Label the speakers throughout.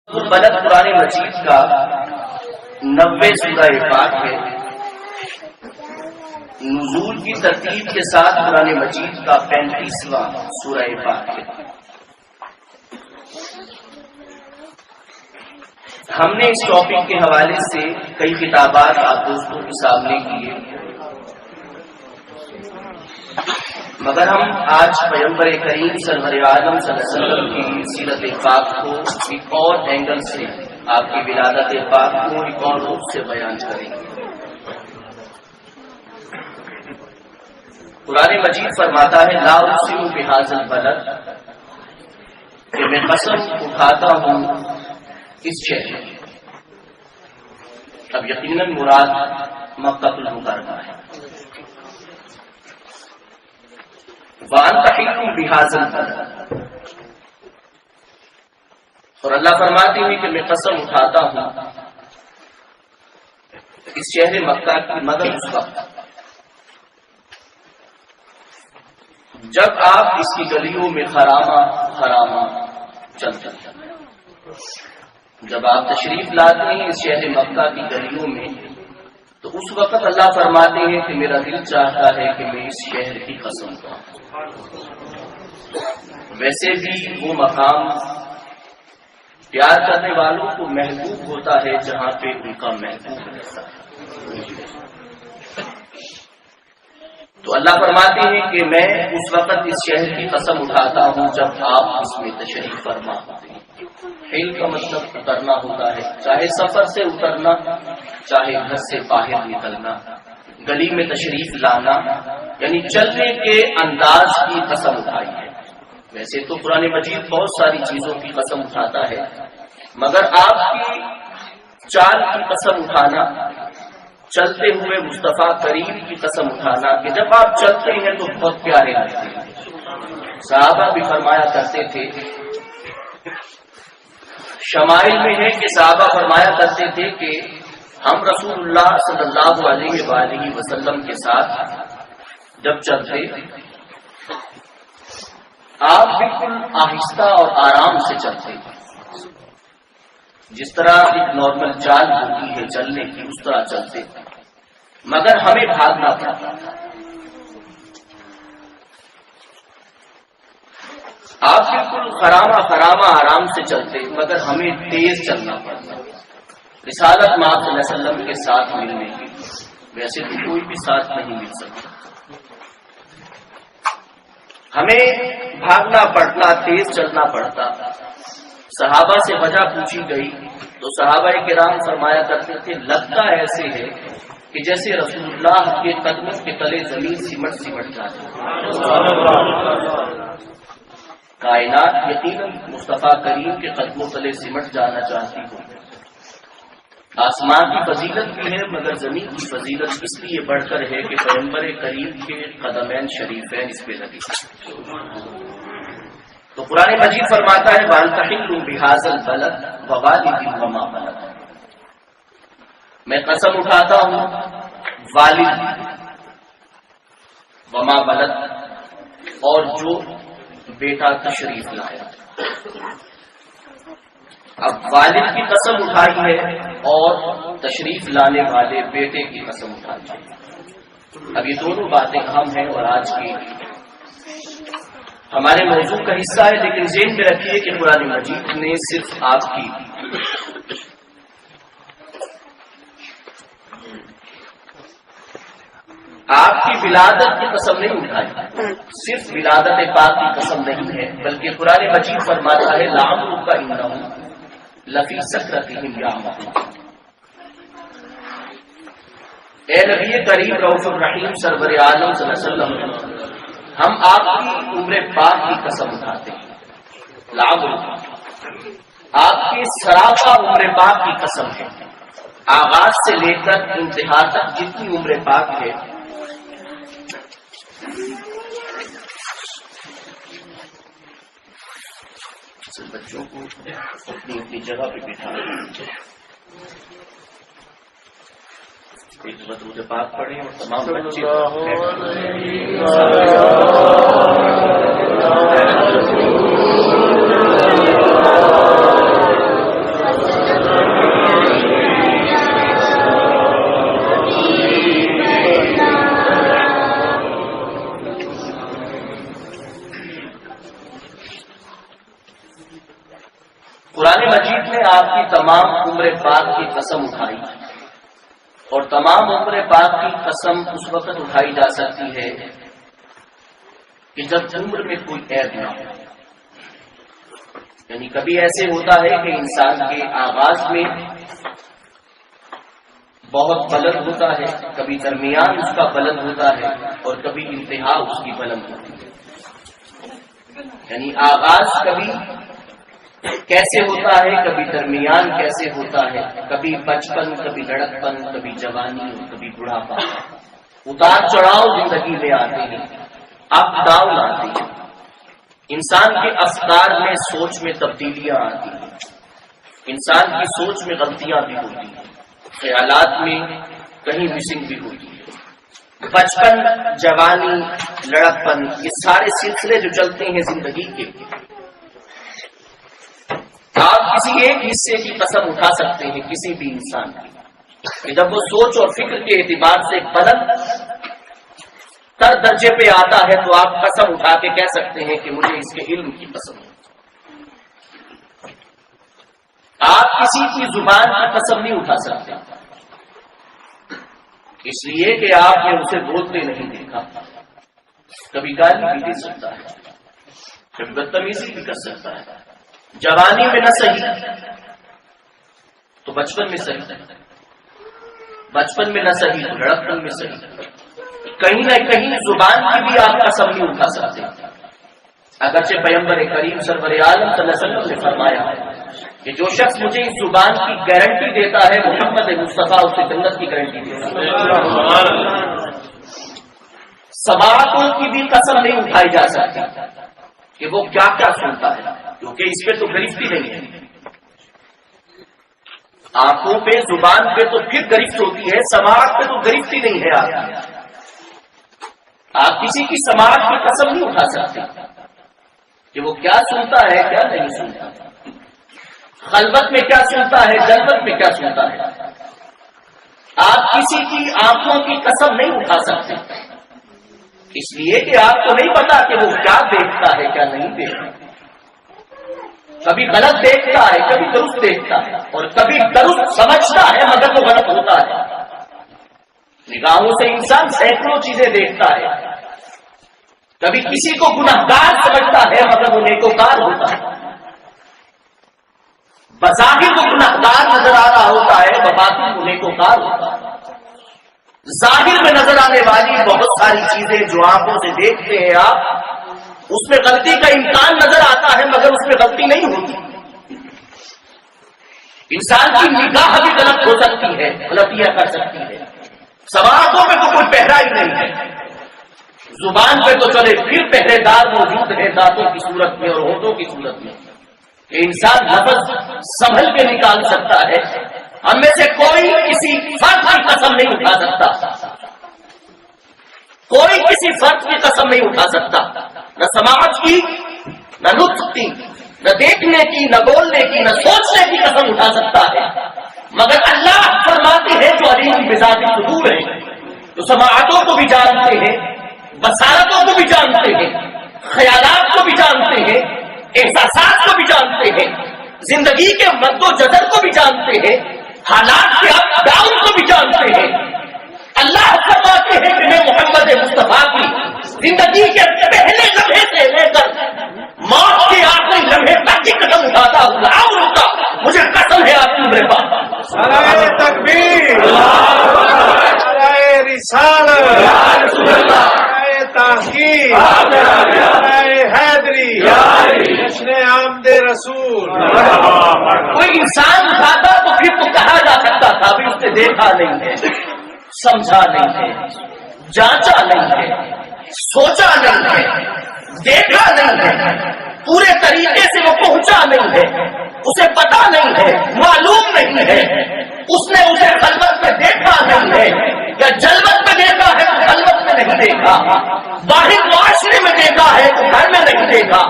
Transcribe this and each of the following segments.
Speaker 1: بلد قرآن مجید کا 90 سورہ پاک ہے. نزول کی ترتیب کے ساتھ قرآن مجید کا 35واں سورہ پاک ہے. ہم نے اس ٹاپک کے حوالے سے کئی خطابات آپ دوستوں کے سامنے کیے، مگر ہم آج پیغمبر کریم سرور عالم صلی اللہ علیہ وسلم کی سیرت پاک کو ایک اور اینگل سے، آپ کی ولادت پاک کو ایک اور روپ سے بیان کریں گے. قرآن مجید فرماتا ہے لا اقسم بہذا البلد، کہ میں قسم اٹھاتا ہوں اس شہر. اب یقیناً مراد مکہ المکرمہ ہے. وَأَنْتَ حِلٌّ بِهَذَا الْبَلَدِ، اور اللہ فرماتے ہیں کہ میں قسم اٹھاتا ہوں اس شہر مکہ کی، مگر اس وقت جب آپ اس کی گلیوں میں خرامہ چلتے ہیں. جب آپ تشریف لاتے ہیں اس شہر مکہ کی گلیوں میں تو اس وقت اللہ فرماتے ہیں کہ میرا دل چاہتا ہے کہ میں اس شہر کی قسم کھاؤں. ویسے بھی وہ مقام پیار کرنے والوں کو محبوب ہوتا ہے جہاں پہ ان کا محبوب رہتا ہے. تو اللہ فرماتے ہیں کہ میں اس وقت اس شہر کی قسم اٹھاتا ہوں جب آپ اس میں تشریف فرما ہوتے ہیں. حل کا مطلب اترنا ہوتا ہے، چاہے سفر سے اترنا، چاہے گھر سے باہر نکلنا، گلی میں تشریف لانا، یعنی چلنے کے انداز کی قسم اٹھائی ہے. ویسے تو قرآن مجید بہت ساری چیزوں کی قسم اٹھاتا ہے، مگر آپ کی چال کی قسم اٹھانا، چلتے ہوئے مصطفیٰ کریم کی قسم اٹھانا کہ جب آپ چلتے ہیں تو بہت پیارے لگتے ہیں. صحابہ بھی فرمایا کرتے تھے، شمائل میں ہے کہ صحابہ فرمایا کرتے تھے کہ ہم رسول اللہ صلی اللہ علیہ وآلہ وسلم کے ساتھ جب چلتے آپ بالکل آہستہ اور آرام سے چلتے، جس طرح ایک نارمل چال ہوتی ہے چلنے کی اس طرح چلتے، مگر ہمیں بھاگنا پڑتا تھا. آپ بالکل خرامہ آرام سے چلتے، مگر ہمیں تیز چلنا پڑتا. رسالت مآب صلی اللہ علیہ وسلم کے ساتھ ملنے کی، ویسے تو کوئی بھی ساتھ نہیں مل سکتا. ہمیں بھاگنا پڑتا، تیز چلنا پڑتا. صحابہ سے وجہ پوچھی گئی تو صحابہ کرام فرمایا کرتے تھے لگتا ایسے ہے کہ جیسے رسول اللہ کے قدموں کے تلے زمین سمٹ جاتی. کائنات یقیناً مصطفیٰ کریم کے قدموں تلے سمٹ جانا چاہتی ہو. آسمان کی فضیلت بھی ہے، مگر زمین کی فضیلت اس لیے بڑھ کر ہے کہ پیغمبر کریم کے قدمین شریفین اس پہ لگے. تو قرآن مجید فرماتا ہے وَأَنْتَ حِلٌّ بِهَذَا الْبَلَدِ وَوَالِدٍ وَمَا بَلَدَ، میں قسم اٹھاتا ہوں والد وما بلد، اور جو بیٹا تشریف لایا. اب والد کی قسم اٹھائی ہے اور تشریف لانے والے بیٹے کی قسم اٹھائی ہے. اب یہ دونوں باتیں اہم ہیں اور آج کی ہمارے موضوع کا حصہ ہے، لیکن ذہن میں رکھیے کہ قرآن مجید نے صرف آپ کی ولادت کی قسم نہیں اٹھائی، صرف ولادت پاک کی قسم نہیں ہے، بلکہ قرآن مجید فرماتا ہے لعمرک انہم لفی سکرتہم یعمہون. اے نبی کریم رؤوف الرحیم سرور عالم صلی اللہ علیہ وسلم، ہم آپ کی عمر پاک کی قسم اٹھاتے ہیں. لعمرک، آپ کی سراپا عمر پاک کی قسم ہے. آغاز سے لے کر انتہا تک جتنی عمر پاک ہے، بچوں کو اپنی اپنی جگہ پہ بٹھانا. ایک درود پاک پڑھیں اور تمام بچے کی تمام عمر پاک کی قسم اٹھائی، اور تمام عمر پاک کی قسم اس وقت اٹھائی جا سکتی ہے کہ جب عمر میں کوئی عیب نہ ہو. یعنی کبھی ایسے ہوتا ہے کہ انسان کے آغاز میں بہت بلند ہوتا ہے، کبھی درمیان اس کا بلند ہوتا ہے، اور کبھی انتہا اس کی بلند ہوتی ہے. یعنی آغاز کبھی کیسے ہوتا ہے، کبھی درمیان کیسے ہوتا ہے، کبھی بچپن، کبھی لڑکپن، کبھی جوانی اور کبھی بڑھاپا. اتار چڑھاؤ زندگی میں آتے ہیں، اپ ڈاؤن آتے ہیں. انسان کے افکار میں، سوچ میں تبدیلیاں آتی ہیں، انسان کی سوچ میں غلطیاں بھی ہوتی ہیں، خیالات میں کہیں مسنگ بھی ہوتی ہے. بچپن، جوانی، لڑکپن، یہ سارے سلسلے جو چلتے ہیں زندگی کے، آپ کسی ایک حصے کی قسم اٹھا سکتے ہیں کسی بھی انسان کی کہ جب وہ سوچ اور فکر کے اعتبار سے بلند تر درجے پہ آتا ہے تو آپ قسم اٹھا کے کہہ سکتے ہیں کہ مجھے اس کے علم کی قسم ہے. آپ کسی کی زبان کی قسم نہیں اٹھا سکتے، اس لیے کہ آپ نے اسے بولتے نہیں دیکھا. کبھی گالی بھی دے سکتا ہے، کبھی بدتمیزی بھی کر سکتا ہے. جوانی میں نہ صحیح تو بچپن میں صحیح، بچپن میں نہ صحیح تو لڑکپن میں صحیح. کہیں نہ کہیں زبان کی بھی آپ قسم نہیں اٹھا سکتے. اگرچہ پیغمبر کریم سرور عالم صلی اللہ علیہ وسلم نے فرمایا کہ جو شخص مجھے اس زبان کی گارنٹی دیتا ہے محمد مصطفیٰ اسے جنت کی گارنٹی دیتا ہے. سماعتوں کی بھی قسم نہیں اٹھائی جا سکتی کہ وہ کیا کیا سنتا ہے، کیونکہ اس پہ تو گرفتی نہیں ہے. آنکھوں پہ، زبان پہ تو پھر گرفت ہوتی ہے، سماعت پہ تو گرفتی نہیں ہے. آپ کسی کی سماعت کی قسم نہیں اٹھا سکتے کہ وہ کیا سنتا ہے، کیا نہیں سنتا، خلوت میں کیا سنتا ہے، جلوت میں کیا سنتا ہے. آپ کسی کی آنکھوں کی قسم نہیں اٹھا سکتے، اس لیے کہ آپ کو نہیں پتا کہ وہ کیا دیکھتا ہے، کیا نہیں دیکھتا. کبھی غلط دیکھتا ہے، کبھی درست دیکھتا ہے، اور کبھی درست سمجھتا ہے مگر وہ غلط ہوتا ہے. نگاہوں سے انسان سینکڑوں چیزیں دیکھتا ہے، کبھی کسی کو گنہگار سمجھتا ہے مگر وہ نیکوکار ہوتا ہے. بظاہر وہ گنہگار نظر آ رہا ہوتا ہے، بباطن وہ نیکوکار ہوتا ہے. ظاہر میں نظر آنے والی بہت ساری چیزیں جو آنکھوں سے دیکھتے ہیں آپ، اس میں غلطی کا امکان نظر آتا ہے مگر اس میں غلطی نہیں ہوتی. انسان کی نگاہ بھی غلط ہو سکتی ہے، غلطیاں کر سکتی ہے. سماعتوں پہ تو کوئی پہرا ہی نہیں ہے، زبان پہ تو چلے پھر پہرے دار موجود ہیں دانتوں کی صورت میں اور ہونٹوں کی صورت میں کہ انسان لفظ سنبھل کے نکال سکتا ہے. ہم میں سے کوئی کسی فرد کی قسم نہیں اٹھا سکتا، کوئی کسی فرد کی قسم نہیں اٹھا سکتا، نہ سماعت کی، نہ نطق کی، نہ دیکھنے کی، نہ بولنے کی، نہ سوچنے کی قسم اٹھا سکتا ہے. مگر اللہ فرماتے ہیں جو علیم بذات الصدور ہے، تو سماعتوں کو بھی جانتے ہیں، بصارتوں کو بھی جانتے ہیں، خیالات کو بھی جانتے ہیں، احساسات کو بھی جانتے ہیں، زندگی کے مد و جزر کو بھی جانتے ہیں، حالات کے اپ ڈاؤن کو بھی جانتے ہیں. اللہ فرماتے ہیں کہ میں محمد مصطفیٰ کی زندگی کے پہلے لمحے سے لے کر موت کے آخری لمحے تک کی قدم اٹھاتا ہوں، عمر کا مجھے قسم ہے آپ کی عمر پاک.
Speaker 2: نعرہ تکبیر، نعرہ رسالت، نعرہ تحقیق، نعرہ حیدری، جشن آمد رسول.
Speaker 1: کوئی انسان اٹھاتا تو پھر تو کہا جا سکتا تھا ابھی اس نے دیکھا نہیں ہے، سمجھا نہیں ہے، جانچا نہیں ہے، سوچا نہیں ہے، دیکھا نہیں ہے، پورے طریقے سے وہ پہنچا نہیں ہے، اسے پتا نہیں ہے، معلوم نہیں ہے. اس نے اسے خلوت میں دیکھا نہیں ہے، یا جلوت میں دیکھا ہے تو خلوت میں نہیں دیکھا، باہر معاشرے میں دیکھا ہے تو گھر میں نہیں دیکھا.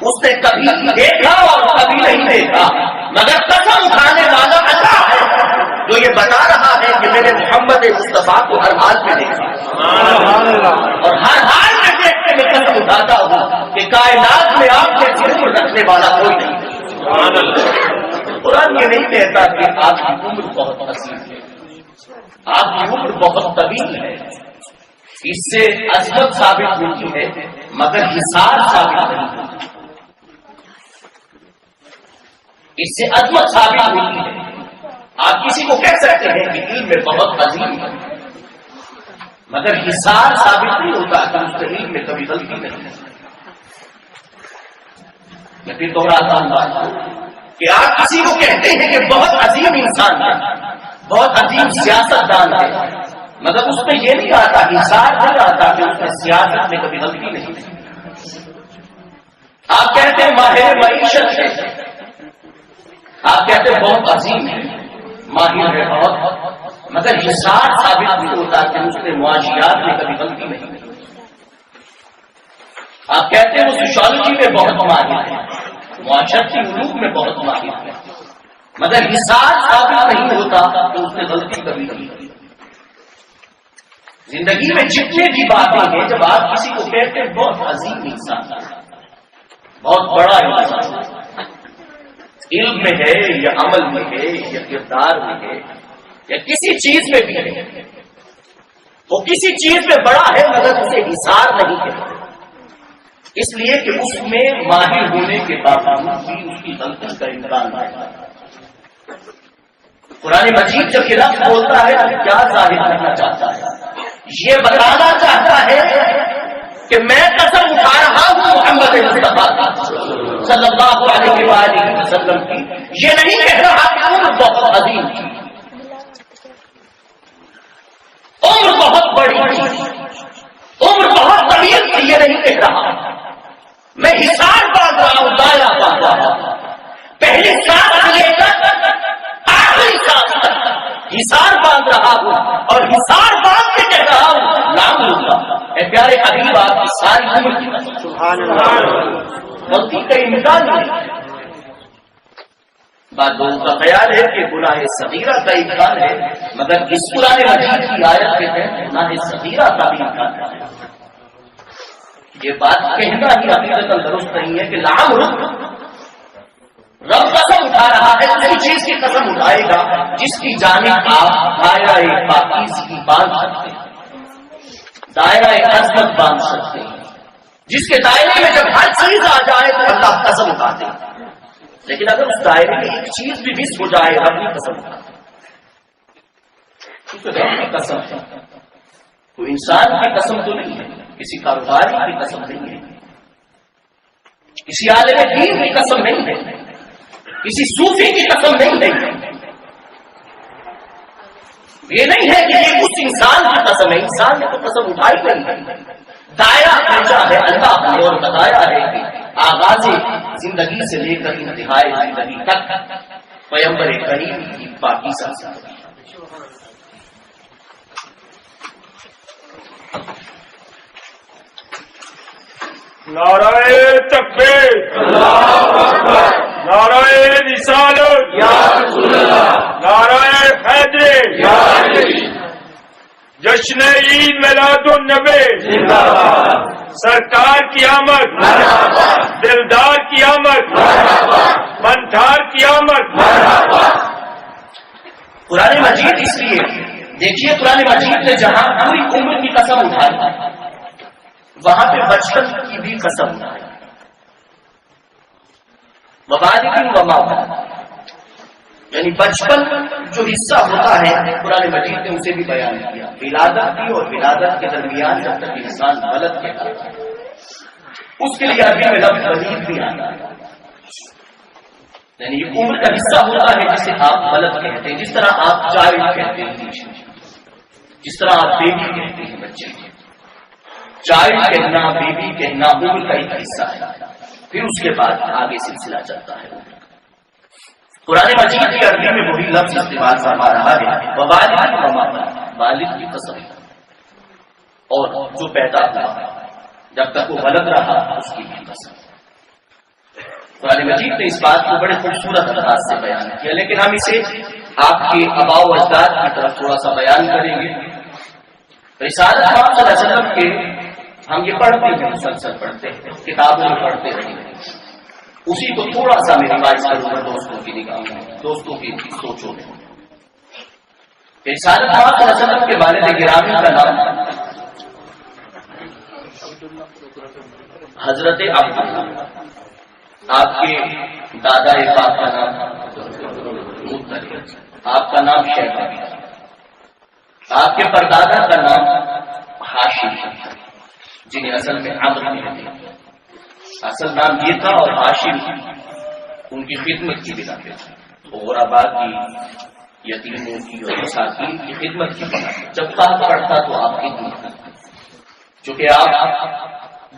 Speaker 1: اس نے کبھی دیکھا اور کبھی نہیں دیکھا، مگر قسم اٹھانے والا اللہ ہے جو یہ بتا رہا ہے کہ میں نے محمد مصطفیٰ کو ہر حال میں دیکھا، اور ہر حال میں دیکھ کے میں قسم اٹھاتا ہوں کہ کائنات میں آپ کے ذکر رکھنے والا کوئی نہیں. قرآن یہ نہیں کہتا کہ آپ کی عمر بہت عظیم ہے، آپ کی عمر بہت طویل ہے، اس سے عظمت ثابت ہوتی ہے مگر حصار ثابت نہیں ہوتی، اس سے عظمت ثابت ہوتی ہے۔ آپ کسی کو کہہ سکتے ہیں کہ علم میں بہت عظیم ہے مگر حصار ثابت نہیں ہوتا کہ اس کے علم میں کبھی غلطی نہیں ہے۔ میں پھر دوہراتا ہوں بات کہ آپ کسی کو کہتے ہیں کہ بہت عظیم انسان ہے، بہت عظیم سیاست دان ہے، مگر اس میں یہ نہیں آتا، حصار نہیں آتا کہ اس میں سیاست میں کبھی غلطی نہیں ہے۔ آپ کہتے ہیں ماہر معیشت ہے، آپ کہتے ہیں بہت عظیم ہے، ماہر ہے بہت، مگر حصار ثابت نہیں ہوتا کہ اس میں معاشیات میں کبھی غلطی نہیں ہے۔ آپ کہتے ہیں وہ سوشالوجی میں بہت ماہر ہے، معاشرتی علوم میں بہت ماہر ہے، مگر حصار ثابت نہیں ہوتا کہ اس میں غلطی کبھی نہیں ہے۔ زندگی میں جتنے بھی باتیں ہیں، جب آپ کسی کو کہتے ہیں بہت عظیم انسان ہے، بہت بڑا انسان، علم میں ہے یا عمل میں ہے یا کردار میں ہے یا کسی چیز میں بھی ہے، وہ کسی چیز میں بڑا ہے مگر اسے حصار نہیں ہے، اس لیے کہ اس میں ماہر ہونے کے باوجود بھی اس کی غلطی کا امکان ہے۔ قرآن مجید جب یہ لفظ بولتا ہے تو کیا ظاہر کرنا چاہتا ہے؟ یہ بتانا چاہتا ہے کہ میں قسم اٹھا رہا ہوں محمد مصطفیٰ صلی اللہ علیہ وآلہ وسلم کی، یہ نہیں کہہ رہا کہ عمر بہت عظیم تھی، عمر بہت بڑی تھی، عمر بہت طویل تھی، یہ نہیں کہہ رہا۔ میں حصار باندھ رہا ہوں، دائرہ باندھ رہا ہوں، پہلی سانس سے لے کر آخری سانس تک حصار باندھ رہا ہوں، اور حصار باندھ کے کہہ رہا ہوں نام لوں گا۔ اے پیارے حبیب، آپ کی ساری عمر کی قسم، سبحان اللہ، غلطی کا امکان نہیں۔ بعض لوگوں کا خیال ہے کہ گناہ صغیرہ کا امکان ہے، مگر اس قرآن مجید کی آیت کے تحت گناہ صغیرہ کا بھی امکان ہے۔ یہ بات کہنا ہی حقیقت درست نہیں ہے کہ لام رب قسم اٹھا رہا ہے، اسی چیز کی قسم اٹھائے گا جس کی جانب آپ دائرہ پاکیزگی باندھ سکتے ہیں، دائرہ عظمت باندھ سکتے ہیں، جس کے دائرے میں جب ہر چیز آ جائے تو اللہ قسم اٹھاتے ہیں، لیکن اگر اس دائرے میں ایک چیز بھی مس ہو جائے رب کی قسم اٹھاتے ہیں۔ رب کی قسم ہے، کوئی انسان کی قسم تو نہیں ہے، کسی کاروباری کی قسم نہیں ہے، کسی عالم دین کی قسم نہیں ہے، کسی صوفی کی قسم نہیں ہے، یہ نہیں ہے کہ یہ اس انسان کی قسم ہے، انسان نے تو قسم اٹھائی نہیں ہے، دائرہ پہنچا ہے اللہ نے اور بتایا ہے کہ آغاز زندگی سے لے کر انتہائی زندگی تک پیغمبر کریم کی پاکیزہ زندگی۔
Speaker 2: نعرہ تکبیر، نعرہ رسالت، نعرہ حیدری، جشن عید میلاد النبی، سرکار کی آمد، دلدار کی آمد، منتھار کی آمد۔
Speaker 1: قرآن مجید اس لیے دیکھیے، قرآن مجید نے جہاں پوری عمر کی قسم اٹھائی، وہاں پہ بچپن کی بھی قسم اٹھائی، وبالغ وما بلغ، یعنی بچپن جو حصہ ہوتا ہے قرآن مجید نے اسے بھی بیان کیا، ولادت کی اور ولادت کے درمیان جب تک انسان غلط کہتا ہے اس کے لیے عربی میں لفظ ولید بھی آتا ہے، یعنی یہ عمر کا حصہ ہوتا ہے جسے آپ غلط کہتے ہیں، جس طرح آپ چائلڈ کہتے ہیں، جس طرح آپ بیبی کہتے ہیں، بچے چائلڈ کہنا، بیبی کہنا عمر کا ایک حصہ ہے، پھر اس کے بعد آگے سلسلہ چلتا ہے۔ قرآن مجید کی عربی میں وہی لفظ استعمال فرما رہا ہے، وبالغ وما بلغ، بالغ کی قسم اور جو پیدا ہوا جب تک وہ بلد رہا اس کی بھی قسم۔ قرآن مجید نے اس بات کو بڑے خوبصورت انداز سے بیان کیا، لیکن ہم اسے آپ کے آباء و اجداد کی طرف تھوڑا سا بیان کریں گے۔ رسالت صلی اللہ علیہ وسلم کے ہم یہ پڑھتے ہیں، مسلسل پڑھتے ہیں، کتابوں میں پڑھتے رہیں گے، اسی کو تھوڑا سا میں ریوائز کروں گا دوستوں کی نگاہ میں، دوستوں کی سوچوں میں۔ رسالت پاک صلی اللہ علیہ وسلم کے والد گرامی کا نام حضرت عبداللہ، آپ کے دادا پاک کا نام مطلب، آپ کا نام شیبہ، آپ کے پردادا کا نام ہاشم، جنہیں اصل میں عمرو کہتے ہیں، اصل نام یہ تھا، اور ہاشم ان کی خدمت کی بنا پہ غربا کی، یتیموں کی اور مساکین کی خدمت کی بنا پہ جب کہا پڑتا تو آپ خدمت کرتے، چونکہ آپ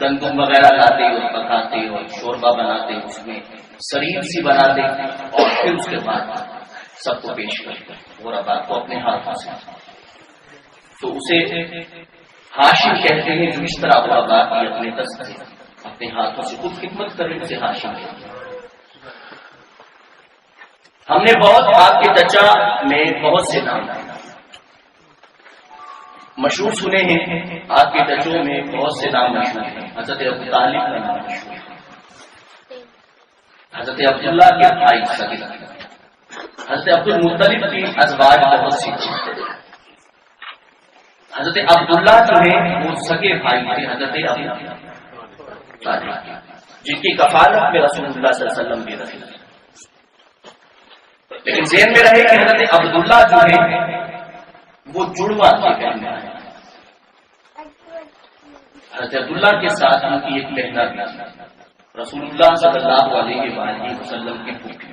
Speaker 1: گندم وغیرہ لاتے اور پکاتے اور شوربہ بناتے، اس میں سریر سی بناتے اور پھر اس کے بعد سب کو پیش کرتے غربا کو اپنے ہاتھوں سے، تو اسے ہاشم کہتے ہیں، جو اس طرح غربا کی اپنے دست سے اپنے ہاتھوں سے خود خدمت کرنے سے ہاشم کہتے ہیں۔ ہم نے بہت آپ کے چچا میں بہت سے نام مشہور سنے ہیں، آپ کے چچوں میں بہت سے نام مشہور ہیں۔ حضرت ابو طالب کا نام مشہور ہے، حضرت عبداللہ کے بھائی سگے، حضرت عبد المطلب کی ازواج بہت سی، حضرت عبداللہ جو ہیں وہ سگے بھائی تھے حضرت ابو طالب، جن کی کفالت میں رسول اللہ صلی اللہ علیہ وسلم بھی رہے، لیکن ذہن میں رہے کہ حضرت عبداللہ جو ہیں وہ جڑواں تھے بہن، حضرت عبداللہ کے ساتھ ان کی ایک بہنا بھی تھی، رسول اللہ صلی اللہ علیہ وآلہ وسلم کی پھوپھی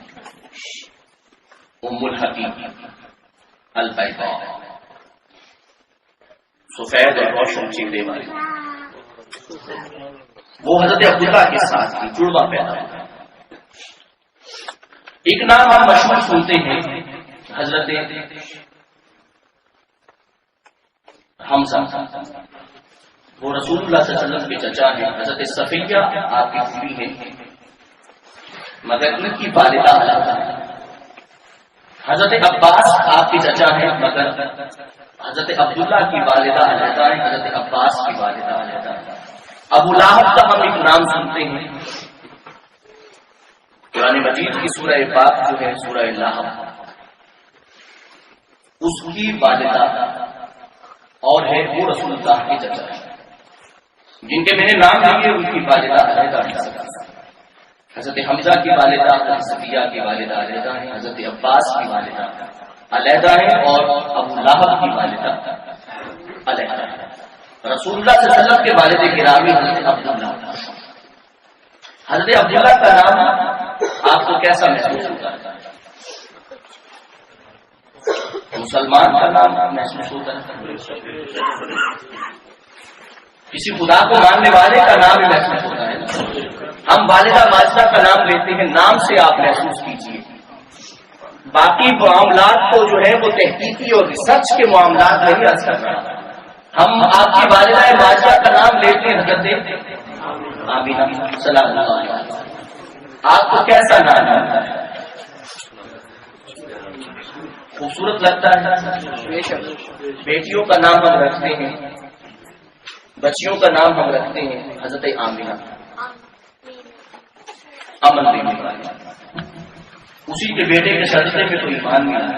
Speaker 1: ام الحکیم البیضاء، سفید اور روشن چہرے والی، وہ حضرت عبداللہ کے ساتھ کی جڑواں پیدا ہوتا۔ ایک نام ہم مشہور سنتے ہیں، حضرت حمزہ، وہ رسول اللہ صلی اللہ علیہ وسلم کے چچا ہیں۔ حضرت صفیہ آپ کی پھوپھی ہیں، مگر ان کی والدہ علیحدہ ہے۔ حضرت عباس آپ کے چچا ہیں، مگر حضرت عبداللہ کی والدہ علیحدہ ہے، حضرت عباس کی والدہ علیحدہ ہے۔ ابو لہب کا ہم ایک نام سنتے ہیں، قرآن مجید کی سورہ پاک جو ہے سورہ لہب، اس کی والدہ اور ہے وہ رسول اللہ کے چچا ہے، جن کے میں نے نام لیے ان کی والدہ علیحدہ ہے۔ حضرت حمزہ کی والدہ، حضرت صفیہ کی والدہ علیحدہ ہے، حضرت عباس کی والدہ علیحدہ ہے، اور ابو لہب کی والدہ علیحدہ ہے۔ رسول اللہ صلی اللہ علیہ وسلم کے والد گرامی حضرت عبداللہ، حضرت عبداللہ کا نام آپ کو کیسا محسوس ہوتا ہے؟ مسلمان کا نام محسوس ہوتا ہے، کسی خدا کو ماننے والے کا نام بھی محسوس ہوتا ہے۔ ہم والدہ ماجدہ کا نام لیتے ہیں، نام سے آپ محسوس کیجئے، باقی معاملات کو جو ہے وہ تحقیقی اور ریسرچ کے معاملات نہیں اثر کرنا۔ ہم آپ کی والدہ ماجدہ کا نام لیتے ہیں حضرت آمینہ سلام اللہ علیہ، آپ کو کیسا نام لگتا ہے؟ خوبصورت لگتا ہے؟ بیٹیوں کا نام ہم رکھتے ہیں، بچیوں کا نام ہم رکھتے ہیں حضرت آمینہ، امن دینے والی، اسی کے بیٹے کے صدقے میں تو ایمان ملا۔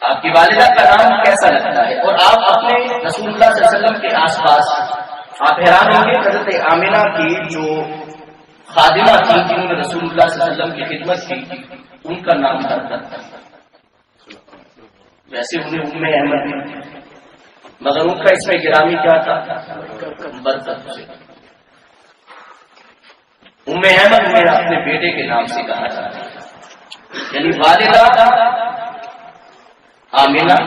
Speaker 1: آپ کی والدہ کا نام کیسا لگتا ہے؟ اور آپ اپنے رسول اللہ صلی اللہ علیہ وسلم کے آس پاس آپ حیران ہوں گے، حضرت آمینہ کی جو خادمہ تھی جنہوں نے رسول اللہ صلی اللہ علیہ وسلم کی خدمت کی، ان کا نام تھا، ویسے انہیں ام احمد، مگر ان کا اس میں گرامی کیا تھا؟ برکت سے۔ ام احمد انہیں اپنے بیٹے کے نام سے کہا جاتا ہے، یعنی والدہ آمینہ،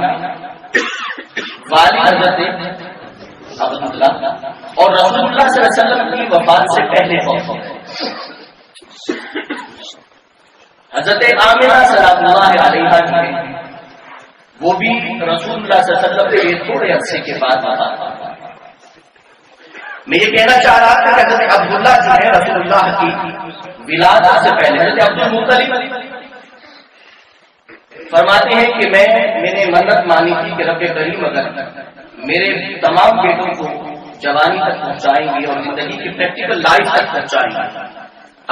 Speaker 1: والد حضرت عبداللہ، اور رسول اللہ صلی اللہ علیہ وسلم کی وفات سے پہلے فوت ہو گئے۔ حضرت آمینہ سلام اللہ علیہا جو ہے وہ بھی رسول اللہ صلی اللہ علیہ وسلم کے تھوڑے عرصے کے بعد وفات ہو گئے۔ میں یہ کہنا چاہ رہا تھا کہ حضرت عبداللہ جو ہے رسول اللہ کی ولادت سے پہلے، حضرت عبد المطلب فرماتے ہیں کہ میں نے منت مانی تھی کہ رب کریم اگر میرے تمام بیٹوں کو جوانی تک پہنچائیں گے اور زندگی کی پریکٹیکل لائف تک پہنچائیں گے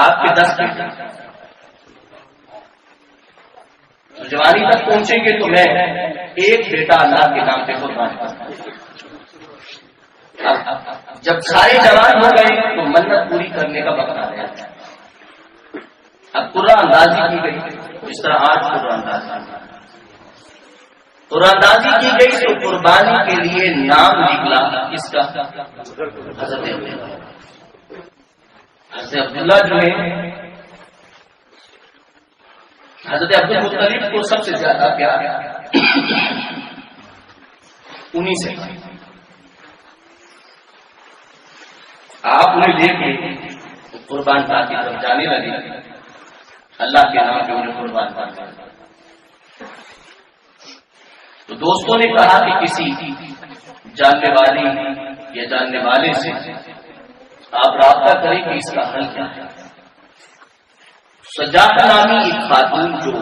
Speaker 1: آپ کے 10 بیٹے. جوانی تک پہنچیں گے تو میں ایک بیٹا اللہ کے نام پہ قربان کروں. جب سارے جوان ہو گئے تو منت پوری کرنے کا وقت آ گیا. اب قرآن اندازی کی گئی جس طرح آج قرآن اندازی کی گئی تو قربانی کے لیے نام نکلا کس کا؟ حضرت عبداللہ جو ہے حضرت عبد المطلب کو سب سے زیادہ پیار انہی سے. آپ انہیں دیکھ کے قربان کی طرف جانے لگے. اللہ کے نام پہ انہیں قربان کر. تو دوستوں نے کہا کہ کسی جاننے والی یا جاننے والے سے آپ رابطہ کریں کہ اس کا حل کیا ہے. سجاد نامی ایک خاتون جو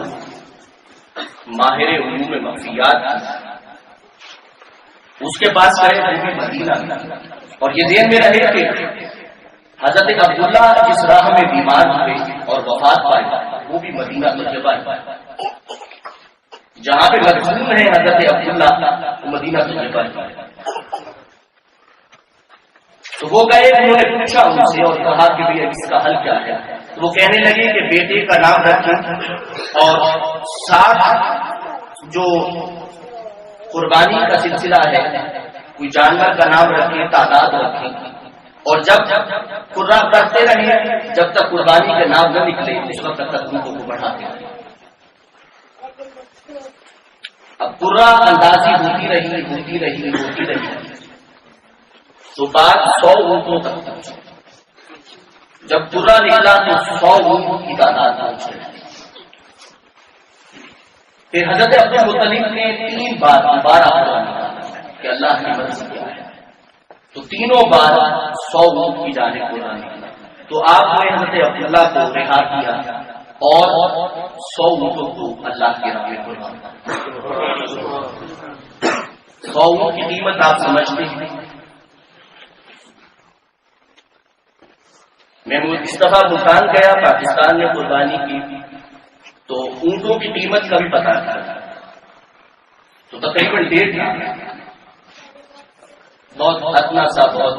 Speaker 1: ماہر علوم مخفیات تھی اس کے پاس گئے وہ بھی مدینہ میں. اور یہ ذہن میں رہے کہ حضرت عبداللہ جس راہ میں بیمار ہوئے اور وفات پائے وہ بھی مدینہ طیبہ ہے. جہاں پہ مدفون ہے حضرت عبداللہ وہ مدینہ طیبہ ہے. تو وہ گئے, انہوں نے پوچھا ان سے اور کہا کہ بھئی اس کا حل کیا ہے. تو وہ کہنے لگے کہ بیٹے کا نام رکھیں اور ساتھ جو قربانی کا سلسلہ ہے کوئی جانور کا نام رکھیں, تعداد رکھیں, اور جب قربان کرتے رہیں جب تک قربانی کا نام نہ نکلے اس وقت تک ان کو بڑھاتے رہیں. اب قرآن اندازی ہوتی رہی تو بات 100 اونٹوں تک پہنچی. جب قرآن نکلا تو 100 اونٹ کی تعداد پہنچ گئی. پھر حضرت عبد المطلب نے 3 بار دوبارہ قرآن نکالا کہ اللہ کی مرضی کیا ہے. تو تینوں بار 100 اونٹ کی جانب قرآن نکلا. تو آپ نے حضرت عبداللہ کو رہا کیا اور 100 اونٹوں کو اللہ کے راہ میں قربان کیا. 100 اونٹ کی قیمت آپ سمجھتے ہیں. میں اس دفعہ ملتان گیا, پاکستان میں قربانی کی تو اونٹوں کی قیمت کا بھی پتہ تھا. تو تقریباً 1.5 لاکھ, بہت اتنا سا بہت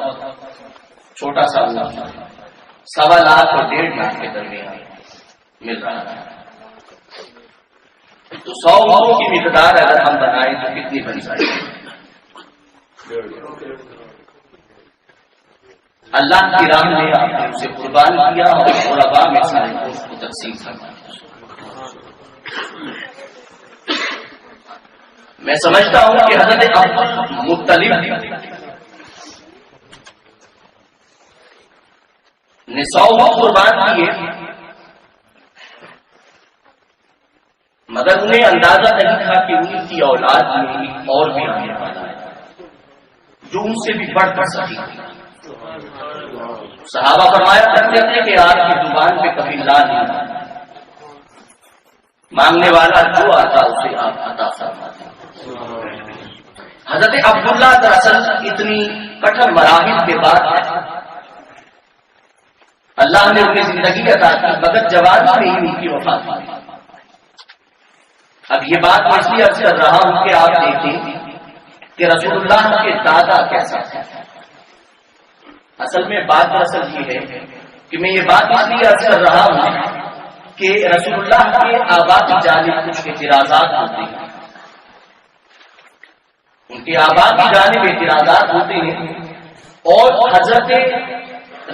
Speaker 1: چھوٹا سا اونٹ 1.25 لاکھ اور 1.5 لاکھ کے درمیان مل رہا تھا. تو 100 اونٹوں کی مقدار اگر ہم بنائیں تو کتنی بن جائے گی؟ اللہ کی راہ میں آپ نے اسے قربان کیا اور غربا میں سارے گوشت کو تقسیم کرنا. میں سمجھتا ہوں کہ حضرت عبد المطلب نے 100 قربان کیے مگر انہیں اندازہ نہیں تھا کہ ان کی اولاد میں اور بھی آنے والا ہے جو ان سے بھی بڑھ کر سکی. صحابہ فرمایا کرتے تھے کہ آپ کی زبان پہ کبھی لا نہیں مانگنے والا جو آتا اسے آپ عطا فرماتے. حضرت عبداللہ دراصل اتنی کٹھن مراحل کے بعد اللہ نے انہیں زندگی عطا کی مگر جوانی میں ہی ان کی وفات ہوئی. اب یہ بات میں اس لیے عرض کر رہا ہوں کہ آپ دیکھیں کہ رسول اللہ کے دادا کیسا تھا. اصل میں بات اصل یہ ہے کہ میں یہ بات اس لیے عرض کر رہا ہوں کہ رسول اللہ کے آبا کی جانب کچھ اعتراضات ہوتے ہیں. ان کے آبا کی جانب اعتراضات ہوتے ہیں اور حضرت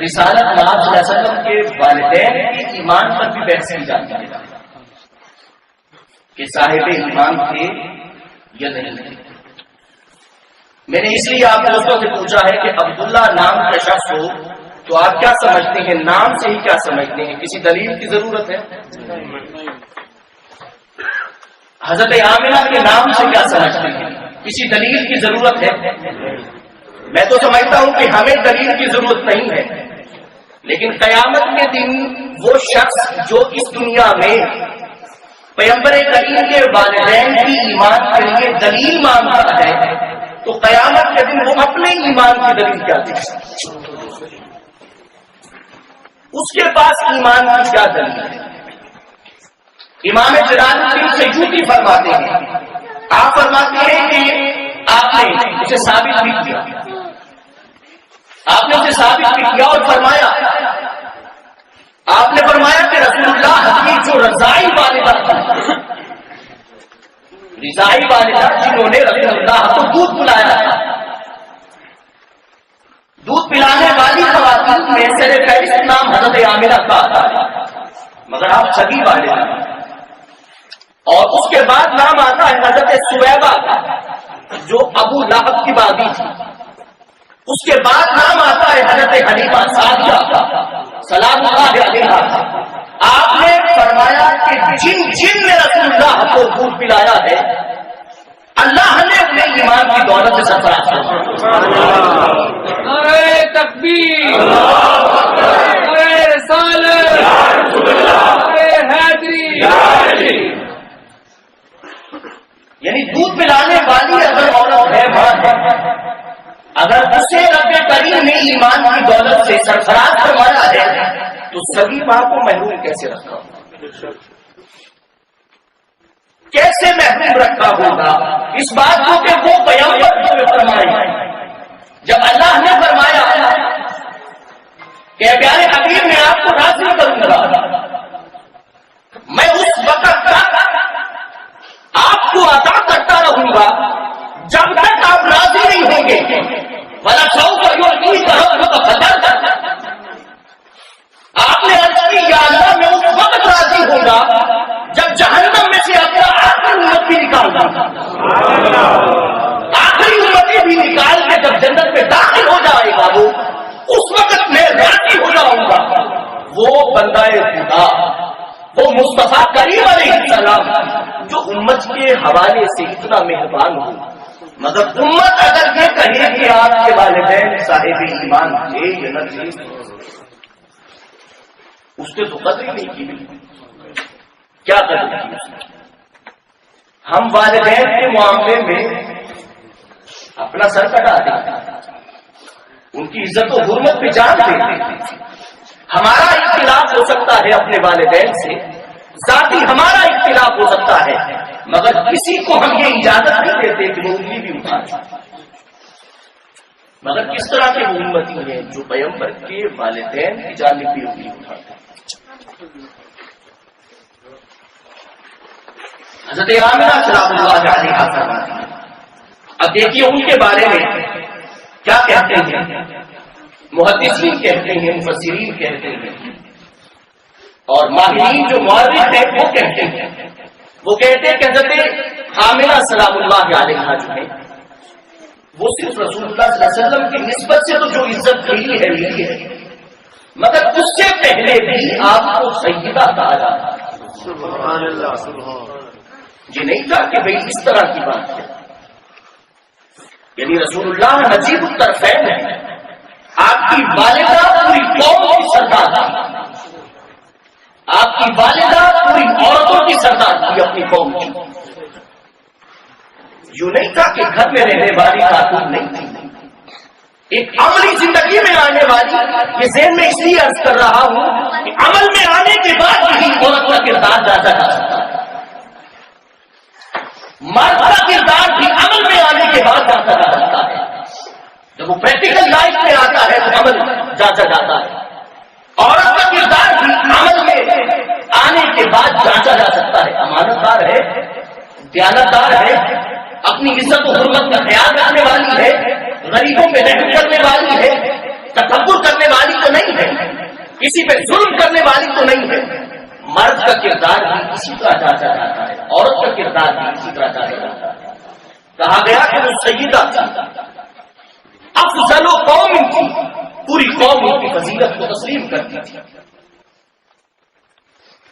Speaker 1: رسالت صلی اللہ علیہ وسلم کے والدین کے ایمان پر بھی بحث کی جاتی ہے کہ صاحب ایمان تھے یا نہیں تھے. میں نے اس لیے آپ دوستوں سے پوچھا ہے کہ عبداللہ نام کا شخص ہو تو آپ کیا سمجھتے ہیں؟ نام سے ہی کیا سمجھتے ہیں؟ کسی دلیل کی ضرورت ہے؟ حضرت آمنہ کے نام سے کیا سمجھتے ہیں؟ کسی دلیل کی ضرورت ہے؟ میں تو سمجھتا ہوں کہ ہمیں دلیل کی ضرورت نہیں ہے لیکن قیامت کے دن وہ شخص جو اس دنیا میں پیغمبر کریم کے والدین کی ایمان کے لیے دلیل مانگتا ہے تو قیامت کے دن وہ اپنے ایمان ایمان کی دلیل کیا تھی؟ اس کے پاس ایمان کی کیا دلیل ہے؟ امام جلال الدین سیوطی فرماتے ہیں، آپ فرماتے ہیں کہ آپ نے اسے ثابت بھی کیا، آپ نے اسے ثابت بھی کیا اور فرمایا، آپ نے فرمایا کہ رسول اللہ کی جو رضائی والدہ تھی، رضائی والدہ جنہوں نے رسول اللہ کو دودھ پلایا تھا، دودھ پلانے والی خواتین میں سر فہرست نام حضرت عامرہ کا آتا ہے، مگر آپ سبھی والدہ ہیں، اور اس کے بعد نام آتا ہے حضرت سویبہ کا جو ابو لہب کی بازی تھی، اس کے بعد نام آتا ہے حضرت حلیمہ سعدیہ کا سلام اللہ علیہا۔ آپ نے فرمایا کہ جن جن نے رسول اللہ کو دودھ پلایا ہے اللہ نے انہیں ایمان کی دولت سے سرفراز کیا۔
Speaker 3: نعرہ تکبیر، نعرہ رسالت، نعرہ حیدری۔
Speaker 1: یعنی دودھ پلانے والی اگر عورت ہے ماں ہے، اگر اسے رب کریم نے ایمان کی دولت سے سرفراز فرمایا ہے تو سبھی ماں کو محروم کیسے رکھا ہوگا؟ کیسے محروم رکھا ہوگا اس بات کو کہ وہ پیغمبر نے فرمایا، جب اللہ نے فرمایا کہ پیارے حبیب میں آپ کو راضی کروں گا، میں اس وقت تک آپ کو عطا کرتا رہوں گا جب تک آپ راضی نہیں ہوں گے، بلا سو پر آپ نے عرض کی یا اللہ میں اس وقت راضی ہوں گا جب جہنم میں سے اپنا آخری امت بھی نکال دوں، آخری امت بھی نکال کے جب جنت میں داخل ہو جائے گا وہ، اس وقت میں راضی ہو جاؤں گا۔ وہ بندہ خدا، وہ مصطفیٰ کریم علیہ السلام جو امت کے حوالے سے اتنا مہربان ہو، مگر امت اگر یہ کہے کہ آپ کے والدین صاحب ایمان تھے یا نہ تھے، اس نے تو قدر ہی نہیں کی۔ کیا قدر کی اس نے؟ ہم والدین کے معاملے میں اپنا سر کٹا دیتے، ان کی عزت و حرمت پہ جان دیتے۔ ہمارا اختلاف ہو سکتا ہے اپنے والدین سے، ذاتی ہمارا اختلاف ہو سکتا ہے، مگر کسی کو ہم یہ اجازت نہیں دیتے کہ وہ انگلی بھی اٹھائے۔ مگر کس طرح کے امتی ہیں جو پیغمبر کے والدین کی جانب بھی انگلی اٹھاتے ہیں۔ حضرت عامرہ سلام اللہ علیہا فرماتی ہیں، اب دیکھیے ان کے بارے میں کیا کہتے ہیں، محدثین کہتے ہیں، مفسرین کہتے ہیں، اور ماہرین جو مورخ ہیں وہ کہتے ہیں، وہ کہتے ہیں کہ حضرت عامرہ سلام اللہ علیہا جو ہے وہ صرف رسول اللہ صلی اللہ علیہ وسلم کی نسبت سے تو جو عزت ملی ہے، مگر اس سے پہلے بھی آپ کو سیدہ کہا جاتا ہے۔ سبحان اللہ، یہ نہیں تھا کہ بھئی اس طرح کی بات ہے، یعنی رسول اللہ نجیب الطرفین ہے، آپ کی والدہ پوری قوم کی سردار تھی، آپ کی والدہ پوری عورتوں کی سردار تھی اپنی قوم کی۔ یوں نہیں تھا کہ گھر میں رہنے والی خاتون نہیں تھی، ایک عملی زندگی میں آنے والی، یہ ذہن میں اس لیے عرض کر رہا ہوں کہ عمل میں آنے کے بعد ہی عورت کا کردار جانچا جا سکتا ہے، مرد کا کردار بھی عمل میں آنے کے بعد جانچا جا سکتا ہے، جب وہ پریکٹیکل لائف میں آتا ہے تو عمل جانچا جاتا ہے، عورت کا کردار بھی عمل میں آنے کے بعد جانچا جا سکتا ہے، امانت دار ہے، دیانتدار ہے، اپنی عزت و حرمت کا خیال رکھنے والی ہے، غریبوں پہ رحم کرنے والی ہے، تکبر کرنے والی تو نہیں ہے، کسی پہ ظلم کرنے والی تو نہیں ہے۔ مرد کا کردار بھی اسی طرح جانچا جاتا ہے، عورت کا کردار بھی اسی طرح جانچا جاتا ہے۔ کہا گیا کہ وہ سیدہ تھی، افضل قوم تھی، پوری قوم ان کی فضیلت کو تسلیم کرتی تھی،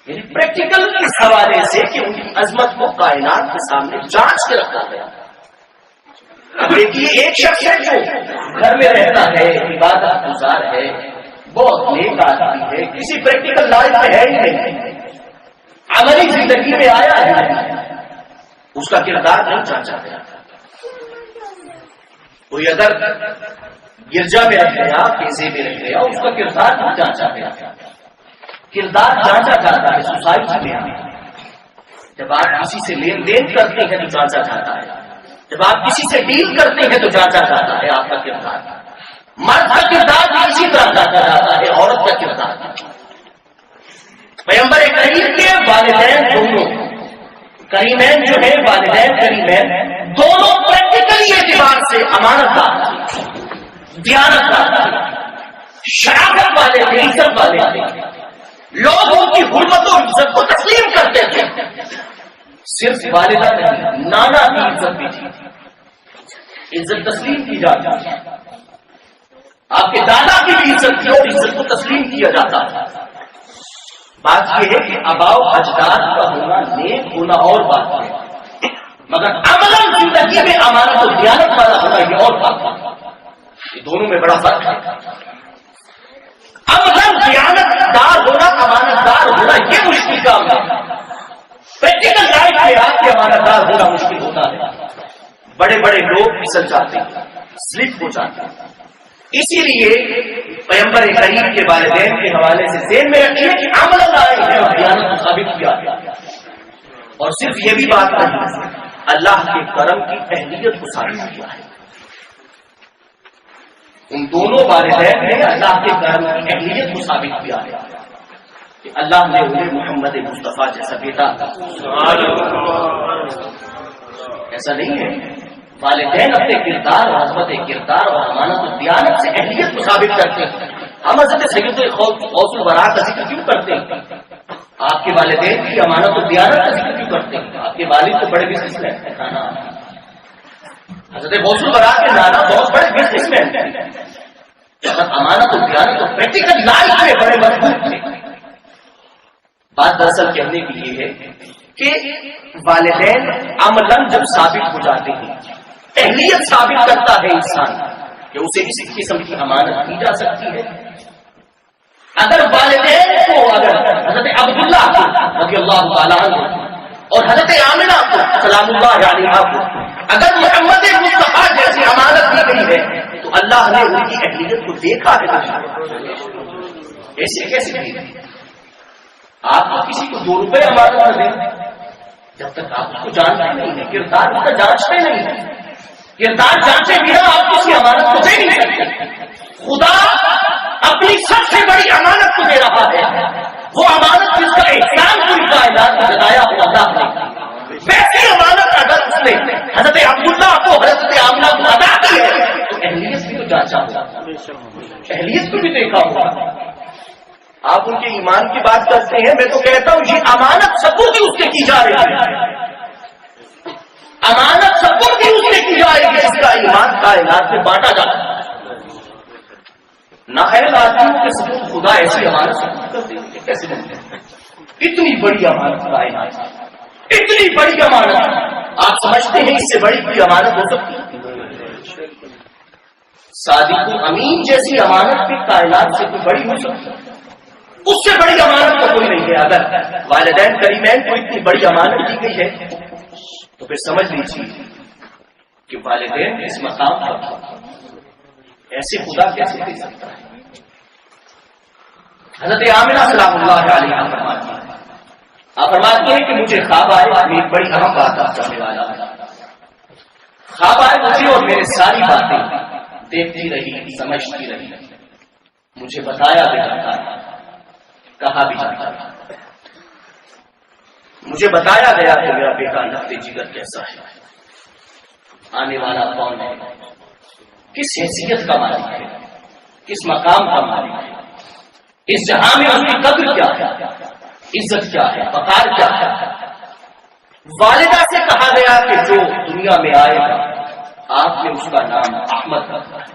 Speaker 1: یعنی پریکٹیکل اس حوالے سے کہ ان کی عظمت کو کائنات کے سامنے جانچ کے رکھا گیا۔ اب دیکھیے ایک شخص ہے جو گھر میں رہتا ہے، عبادت گزار ہے، بہت نیک آدمی ہے، کسی پریکٹیکل لائف میں ہے ہی نہیں، عملی زندگی میں آیا ہے، اس کا کردار نہیں جانچا گیا۔ کوئی اگر گرجا میں رہ گیا، پیسے میں رہ گیا، اس کا کردار بھی جانچا گیا، کردار جانچا جاتا ہے سوسائٹی میں. جب آپ کسی سے لین دین کرتے ہیں تو جانچا جاتا ہے، جب آپ کسی سے ڈیل کرتے ہیں تو جانچا جاتا ہے آپ کا کردار. مرد کا کردار بھی اسی طرح جانچا جاتا ہے، عورت کا کردار. پیغمبر کریم کے والدین دونوں کریمین جو ہے، والدین کریمین دونوں پریکٹیکلی اعتبار سے امانت دار، دیانت دار، شرافت والے تھے، عزت والے تھے. لوگ ان کی حرمت اور عزت کو تسلیم کرتے تھے. صرف والدہ نہیں، نانا کی عزت بھی تھی، عزت تسلیم کی جاتی ہے. آپ کے دادا کی بھی عزت تھی اور عزت کو تسلیم کیا جاتا ہے. بات یہ ہے کہ آباء و اجداد کا ہونا، نیک ہونا اور بات ہے، مگر عملاً زندگی میں امانت و دیانت والا ہونا یہ اور بات ہے. یہ دونوں میں بڑا فرق ہے. عملاً دیانت دار ہونا، امانت دار ہونا یہ مشکل کام ہے. پریکٹیکل لائف میں آپ کے امانت دار ہونا مشکل ہوتا ہے. بڑے بڑے لوگ پھسل جاتے ہیں، سلپ ہو جاتے ہیں. اسی لیے پیغمبر کریم کے والدین کے حوالے سے ذہن میں رکھیے کہ عمل آئے ہیں اور دیانت کو ثابت کیا گیا. اور صرف یہ بھی بات نہیں، اللہ کے کرم کی اہلیت کو ثابت کیا ہے. ان دونوں والدین نے اللہ کے کرم کی اہلیت کو ثابت کیا ہے کہ اللہ نے انہیں محمد مصطفیٰ جیسا بیٹا. ایسا نہیں ہے، والدین اپنے کردار اور عظمت کردار اور امانت و دیانت سے اہلیت کو ثابت کرتے ہیں. ہم حضرت سید غوث الورا کا ذکر کیوں کرتے ہیں؟ آپ کے والدین کی امانت و دیانت کا ذکر کیوں کرتے ہیں؟ آپ کے والد تو بڑے بزنس مین ہیں، حضرت غوث الورا کے نانا بہت بڑے بزنس مین ہیں. امانت و دیانت تو پریکٹیکل لائف میں بڑے مضبوط تھے. بات دراصل کہنے کے لیے ہے کہ والدین عملاً جب ثابت ہو جاتے ہیں، اہلیت ثابت کرتا ہے انسان کہ اسے اس قسم کی امانت دی جا سکتی ہے. اگر والدین کو، اگر حضرت عبداللہ کو رضی اللہ تعالیٰ عنہ اور حضرت آمنہ کو سلام اللہ علیہا کو اگر محمد مصطفیٰ جیسی امانت دی گئی ہے تو اللہ نے ان کی اہلیت کو دیکھا ہے. ایسے کیسے دی؟ آپ کو کسی کو 2 روپے امانت نہ دیں جب تک آپ اس کو جانتے نہیں ہیں، کردار اس کا جانچتے نہیں ہیں. کردار جانچے بنا آپ کسی امانت کو دے نہیں سکتے. خدا اپنی سب سے بڑی امانت کو دے رہا ہے، وہ امانت جس کا احسان پوری کائنات میں جتایا ہوا اللہ نے. ویسی امانت اگر اس نے حضرت عبداللہ کو، حضرت آمنہ کو ادا کی ہے تو اہلیت بھی تو جانچا ہوگا، اہلیت کو بھی دیکھا ہوگا. آپ ان کے ایمان کی بات کرتے ہیں، میں تو کہتا ہوں یہ امانت سپرد اس سے کی جا رہی ہے، امانت سپرد اس سے کی جا رہی ہے. اس کا ایمان کائنات میں بانٹا جاتا ہے. نااہل آدمیوں کے سپرد خدا ایسی امانت سپرد کرتے ہیں کیسے بنتے ہیں؟ اتنی بڑی امانت کائنات، اتنی بڑی امانت آپ سمجھتے ہیں اس سے بڑی کوئی امانت ہو سکتی ہے؟ صادق امین جیسی امانت بھی کائنات سے کوئی بڑی ہو سکتی ہے؟ اس سے بڑی امانت تو کوئی نہیں ہے. اگر والدین کریمین کو اتنی بڑی امانت دی گئی ہے تو پھر سمجھ لیجیے کہ والدین اس مقام پر ایسے خدا کیسے دے سکتا ہے. حضرت آمنہ سلام اللہ علیہا فرماتی ہیں کہ مجھے خواب آئے. ایک بڑی اہم بات آپ کرنے والا ہے. خواب آئے مجھے اور میرے ساری باتیں دیکھتی رہی، سمجھتی رہی، مجھے بتایا بھی جاتا ہے، کہا بھی جاتا ہے. مجھے بتایا گیا کہ میرا بیٹا نقطۂ جگر کیسا ہے، آنے والا کون ہے، کس حیثیت کا مالک ہے، کس مقام کا مالک ہے، اس جہاں میں اس کی قدر کیا ہے، عزت کیا ہے، وقار کیا ہے. والدہ سے کہا گیا کہ جو دنیا میں آئے گا آپ نے اس کا نام احمد رکھنا ہے،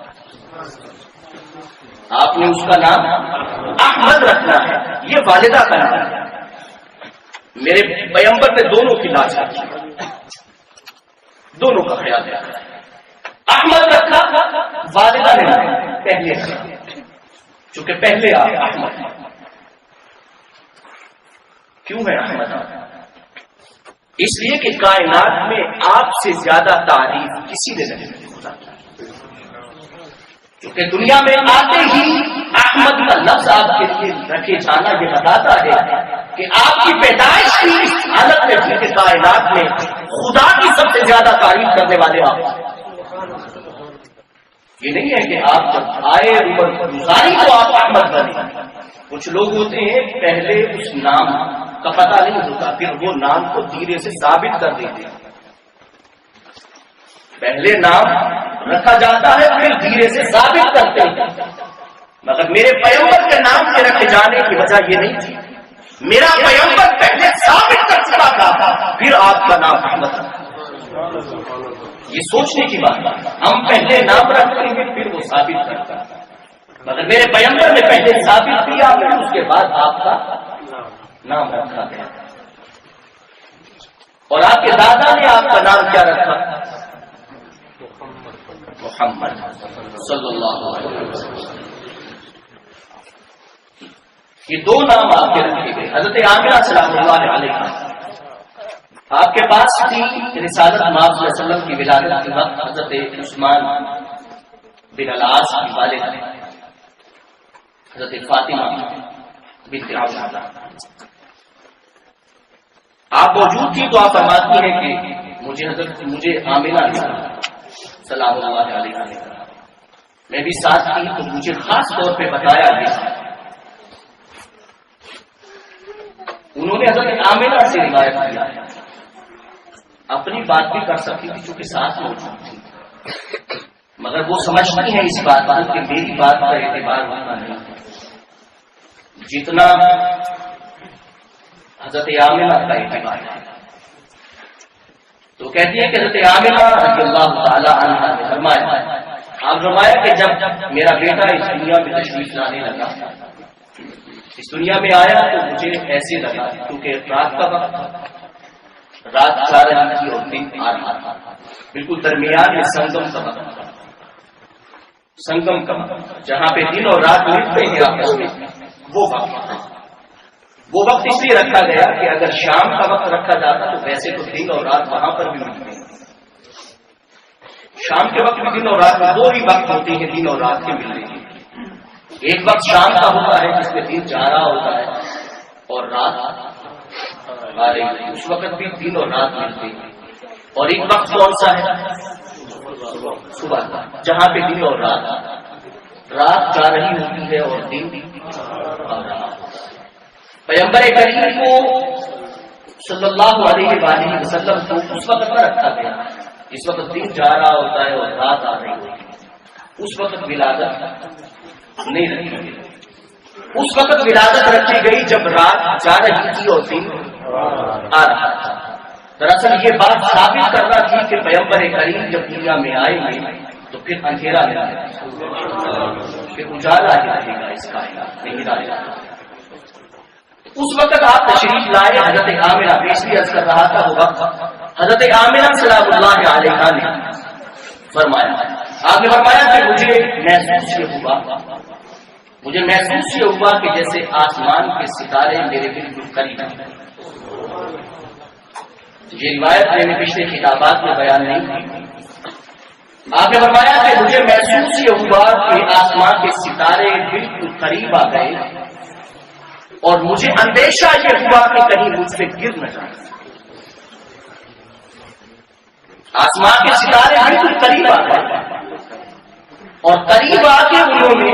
Speaker 1: آپ نے اس کا نام احمد رکھنا ہے. یہ والدہ کا نام ہے. میرے پیغمبر نے دونوں کی لاج رکھی، دونوں کا خیال رکھا. احمد رکھا، والدہ نے پہلے رکھا چونکہ پہلے آپ احمد. کیوں ہے احمد؟ اس لیے کہ کائنات میں آپ سے زیادہ تعریف کسی نے نہیں. کیونکہ دنیا میں آتے ہی احمد کا لفظ آپ کے لیے رکھے جانا یہ بتاتا ہے کہ آپ کی پیدائش کی اس حالت میں تھی کہ کائنات میں خدا کی سب سے زیادہ تعریف کرنے والے آپ. یہ نہیں ہے کہ آپ جب آئے عمر گزاری تو آپ احمد بنے. کچھ لوگ ہوتے ہیں پہلے اس نام کا پتہ نہیں ہوتا، پھر وہ نام کو دھیرے سے ثابت کر دیتے ہیں. پہلے نام رکھا جاتا ہے پھر دھیرے سے ثابت کرتے ہیں. مگر میرے پیغمبر کے نام کے رکھے جانے کی وجہ یہ نہیں تھی. میرا پیغمبر پہلے ثابت کر چکا تھا پھر آپ کا نام احمد رکھا. یہ سوچنے کی بات ہے. ہم پہلے نام رکھتے ہیں پھر وہ ثابت کرتا ہے. مگر میرے پیغمبر نے پہلے ثابت کیا پھر اس کے بعد آپ کا نام رکھا گیا. اور آپ کے دادا نے آپ کا نام کیا رکھا؟ محمد صلی اللہ علیہ وسلم. یہ دو نام آپ کے رکھے گئے. حضرت آمنہ سلام اللہ علیہ آپ کے پاس تھی رسالت مآب صلی اللہ علیہ وسلم کی ولادت کے وقت حضرت عثمان بن العاص کی والدہ حضرت فاطمہ بنت عبد. آپ موجود تھی تو آپ فرماتی ہیں کہ مجھے آمنہ سلام اللہ علیہ میں بھی ساتھ تھی تو مجھے خاص طور پہ بتایا گیا. انہوں نے حضرت آمنہ سے روایت کیا ہے. اپنی بات بھی کر سکتی تھی چونکہ ساتھ موجود تھی، مگر وہ سمجھتی ہیں اس بات کو کہ میری بات کا اعتبار ہوتا نہیں جتنا حضرت آمنہ کا اعتبار ہے. تو کہتی ہے کہ حضرت آمنہ رضی اللہ تعالی عنہا نے فرمایا کہ جب میرا بیٹا اس دنیا میں تشریف لانے لگا، اس دنیا میں آیا تو مجھے ایسے لگا کیونکہ رات کا وقت رات جا رہی تھی اور دن آ رہا تھا. بالکل درمیان میں سنگم کا وقت، سنگم کا وقت جہاں پہ دن اور رات ملتے ہیں آپس میں، وہ وقت اس لیے رکھا گیا کہ اگر شام کا وقت رکھا جاتا تو ویسے تو دن اور رات وہاں پر بھی ملتے ہیں. شام کے وقت بھی دن اور رات میں دو ہی وقت ہوتے ہیں دن اور رات کے ملنے کے. ایک وقت شام کا ہوتا ہے جس میں دن جا رہا ہوتا ہے اور رات آ رہی ہے، اس وقت بھی دن اور رات ملتے ہیں. اور ایک وقت کون سا ہے؟ صبح کا، جہاں پہ دن اور رات جا رہی ہوتی ہے اور دن آ رہا ہوتا ہے. پیغمبر کریم کو صلی اللہ علیہ وآلہ وسلم کو اس وقت پر رکھا گیا جس وقت دن جا رہا ہوتا ہے اور رات آ رہی ہوتی ہے. اس وقت ولادت نہیں رکھی گئی. اس وقت ولادت رکھی گئی جب رات جا رہی تھی اور دن آ رہا تھا. دراصل یہ بات ثابت کرنا تھی کہ پیغمبر کریم جب دنیا میں آئے گے تو پھر اندھیرا نہیں رہے گا، پھر اجالا ہی رہے گا اس کائنات نہیں رہے گا. اس وقت آپ تشریف لائے. حضرت آمنہ بیسری عرض کر رہا تھا وہ وقت حضرت آمنہ سلام اللہ علیہ نے فرمایا، آپ نے فرمایا کہ مجھے محسوس یہ ہوا کہ جیسے آسمان کے ستارے میرے بالکل قریب ہیں. یہ روایت میں نے پچھلے کتابات میں بیان نہیں کی. آپ نے فرمایا کہ مجھے محسوس یہ ہوا کہ آسمان کے ستارے بالکل قریب آ گئے اور مجھے اندیشہ یہ ہوا کہ کہیں مجھ سے گر نہ جائے. آسمان کے ستارے بالکل قریب آ گئے اور قریب آ کے انہوں نے